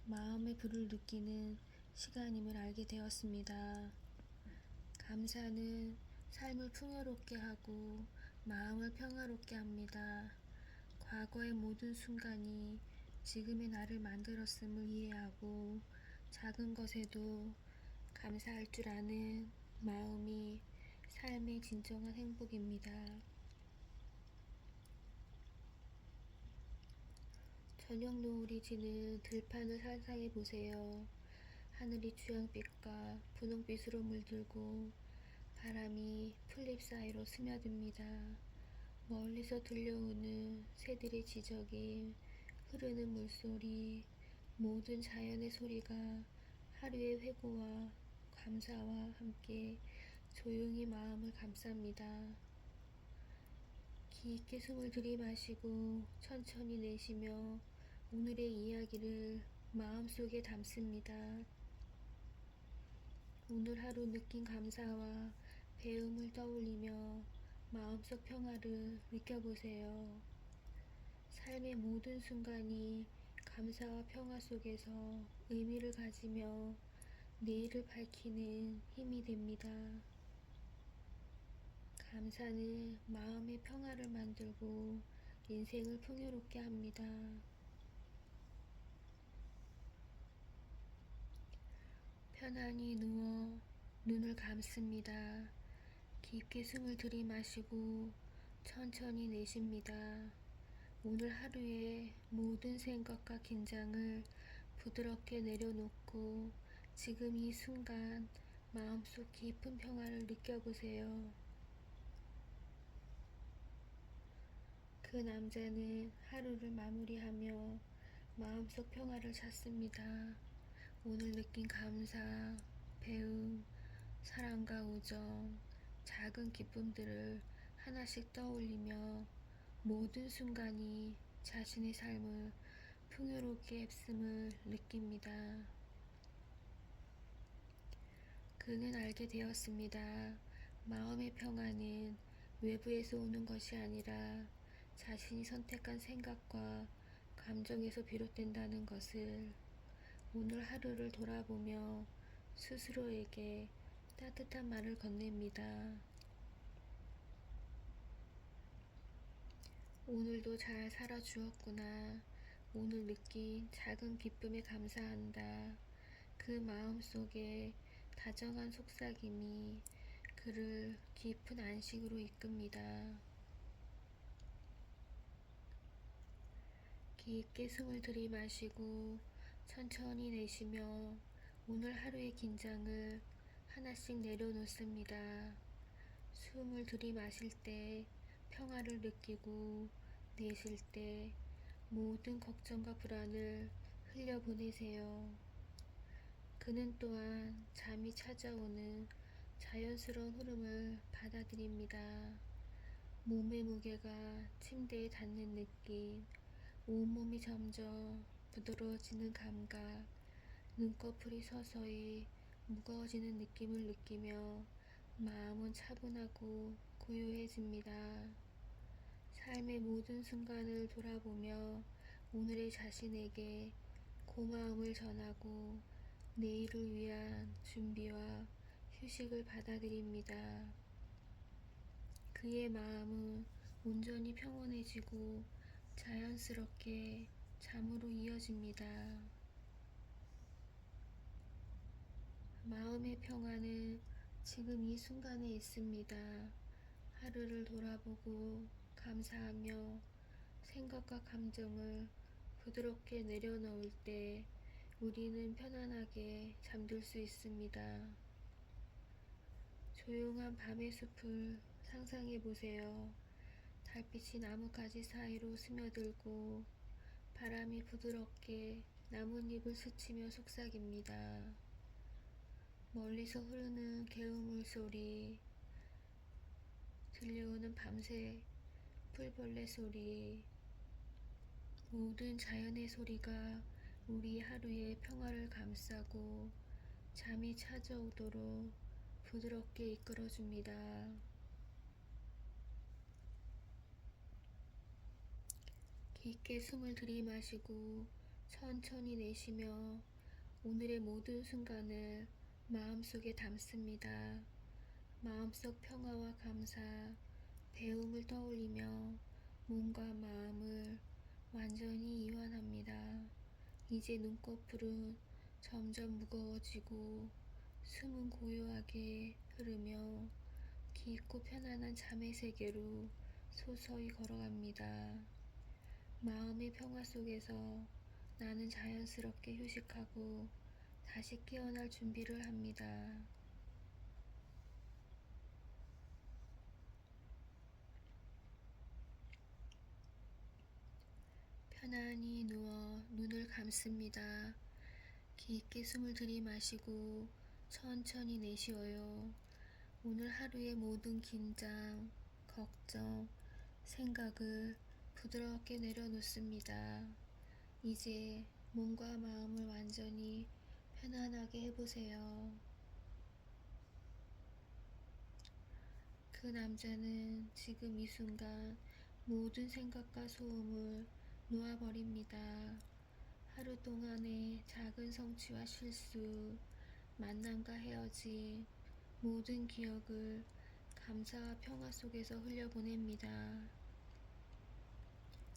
마음의 불을 느끼는 시간임을 알게 되었습니다. 감사는 삶을 풍요롭게 하고 마음을 평화롭게 합니다. 과거의 모든 순간이 지금의 나를 만들었음을 이해하고 작은 것에도 감사할 줄 아는 마음이 삶의 진정한 행복입니다. 저녁 노을이 지는 들판을 상상해 보세요. 하늘이 주황빛과 분홍빛으로 물들고 바람이 풀잎 사이로 스며듭니다. 멀리서 들려오는 새들의 지저귀, 흐르는 물소리, 모든 자연의 소리가 하루의 회고와 감사와 함께 조용히 마음을 감쌉니다. 깊게 숨을 들이마시고 천천히 내쉬며 오늘의 이야기를 마음속에 담습니다. 오늘 하루 느낀 감사와 배움을 떠올리며 마음속 평화를 느껴보세요. 삶의 모든 순간이 감사와 평화 속에서 의미를 가지며 내일을 밝히는 힘이 됩니다. 감사는 마음의 평화를 만들고 인생을 풍요롭게 합니다. 편안히 누워 눈을 감습니다. 깊게 숨을 들이마시고 천천히 내쉽니다. 오늘 하루의 모든 생각과 긴장을 부드럽게 내려놓고 지금 이 순간 마음속 깊은 평화를 느껴보세요. 그 남자는 하루를 마무리하며 마음속 평화를 찾습니다. 오늘 느낀 감사, 배움, 사랑과 우정, 작은 기쁨들을 하나씩 떠올리며 모든 순간이 자신의 삶을 풍요롭게 했음을 느낍니다. 그는 알게 되었습니다. 마음의 평화는 외부에서 오는 것이 아니라 자신이 선택한 생각과 감정에서 비롯된다는 것을 오늘 하루를 돌아보며 스스로에게 따뜻한 말을 건넵니다. 오늘도 잘 살아주었구나. 오늘 느낀 작은 기쁨에 감사한다. 그 마음속에 다정한 속삭임이 그를 깊은 안식으로 이끕니다. 깊게 숨을 들이마시고 천천히 내쉬며 오늘 하루의 긴장을 하나씩 내려놓습니다. 숨을 들이마실 때 평화를 느끼고 내쉴 때 모든 걱정과 불안을 흘려보내세요. 그는 또한 잠이 찾아오는 자연스러운 흐름을 받아들입니다. 몸의 무게가 침대에 닿는 느낌, 온몸이 점점 부드러워지는 감각, 눈꺼풀이 서서히 무거워지는 느낌을 느끼며 마음은 차분하고 고요해집니다. 삶의 모든 순간을 돌아보며 오늘의 자신에게 고마움을 전하고 내일을 위한 준비와 휴식을 받아들입니다. 그의 마음은 온전히 평온해지고 자연스럽게 잠으로 이어집니다. 마음의 평화는 지금 이 순간에 있습니다. 하루를 돌아보고 감사하며 생각과 감정을 부드럽게 내려놓을 때 우리는 편안하게 잠들 수 있습니다. 조용한 밤의 숲을 상상해 보세요. 달빛이 나뭇가지 사이로 스며들고 바람이 부드럽게 나뭇잎을 스치며 속삭입니다. 멀리서 흐르는 개울물 소리, 들려오는 밤새 풀벌레 소리, 모든 자연의 소리가 우리 하루의 평화를 감싸고 잠이 찾아오도록 부드럽게 이끌어줍니다. 깊게 숨을 들이마시고 천천히 내쉬며 오늘의 모든 순간을 마음속에 담습니다. 마음속 평화와 감사, 배움을 떠올리며 몸과 마음을 완전히 이완합니다. 이제 눈꺼풀은 점점 무거워지고 숨은 고요하게 흐르며 깊고 편안한 잠의 세계로 서서히 걸어갑니다. 마음의 평화 속에서 나는 자연스럽게 휴식하고 다시 깨어날 준비를 합니다. 편안히 누워 눈을 감습니다. 깊게 숨을 들이마시고 천천히 내쉬어요. 오늘 하루의 모든 긴장, 걱정, 생각을 부드럽게 내려놓습니다. 이제 몸과 마음을 완전히 편안하게 해보세요. 그 남자는 지금 이 순간 모든 생각과 소음을 놓아버립니다. 하루 동안의 작은 성취와 실수, 만남과 헤어짐, 모든 기억을 감사와 평화 속에서 흘려보냅니다.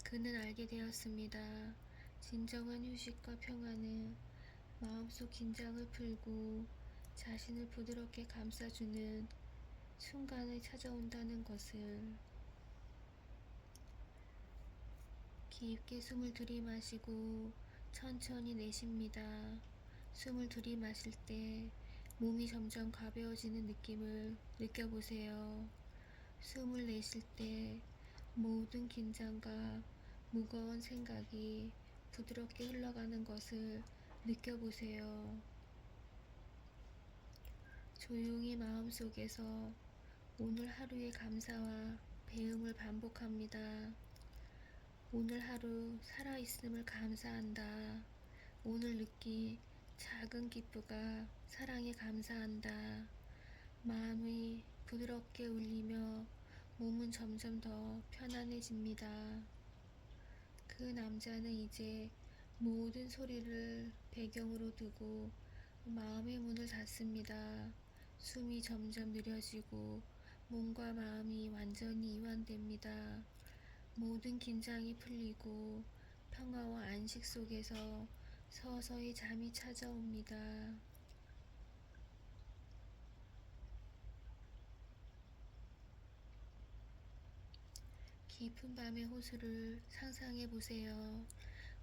그는 알게 되었습니다. 진정한 휴식과 평화는 마음속 긴장을 풀고 자신을 부드럽게 감싸주는 순간에 찾아온다는 것을. 깊게 숨을 들이마시고 천천히 내쉽니다. 숨을 들이마실 때 몸이 점점 가벼워지는 느낌을 느껴보세요. 숨을 내쉴 때 모든 긴장과 무거운 생각이 부드럽게 흘러가는 것을 느껴보세요. 조용히 마음속에서 오늘 하루의 감사와 배움을 반복합니다. 오늘 하루 살아있음을 감사한다. 오늘 느낀 작은 기쁨과 사랑에 감사한다. 마음이 부드럽게 울리며 몸은 점점 더 편안해집니다. 그 남자는 이제 모든 소리를 배경으로 두고 마음의 문을 닫습니다. 숨이 점점 느려지고 몸과 마음이 완전히 이완됩니다. 모든 긴장이 풀리고 평화와 안식 속에서 서서히 잠이 찾아옵니다. 깊은 밤의 호수를 상상해 보세요.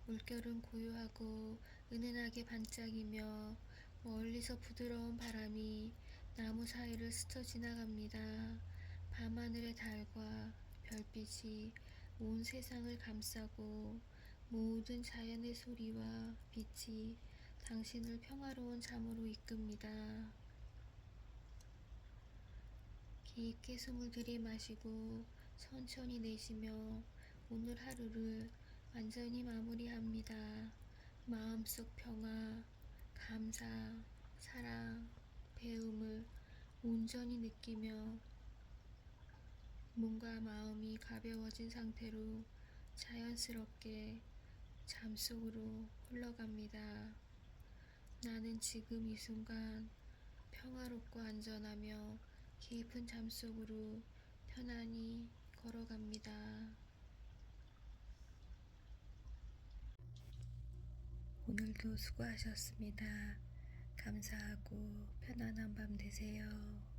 물결은 고요하고 은은하게 반짝이며 멀리서 부드러운 바람이 나무 사이를 스쳐 지나갑니다. 밤하늘의 달과 별빛이 온 세상을 감싸고 모든 자연의 소리와 빛이 당신을 평화로운 잠으로 이끕니다. 깊게 숨을 들이마시고 천천히 내쉬며 오늘 하루를 완전히 마무리합니다. 마음속 평화, 감사, 사랑, 배움을 온전히 느끼며 몸과 마음이 가벼워진 상태로 자연스럽게 잠속으로 흘러갑니다. 나는 지금 이 순간 평화롭고 안전하며 깊은 잠속으로 편안히 걸어갑니다. 오늘도 수고하셨습니다. 감사하고 편안한 밤 되세요.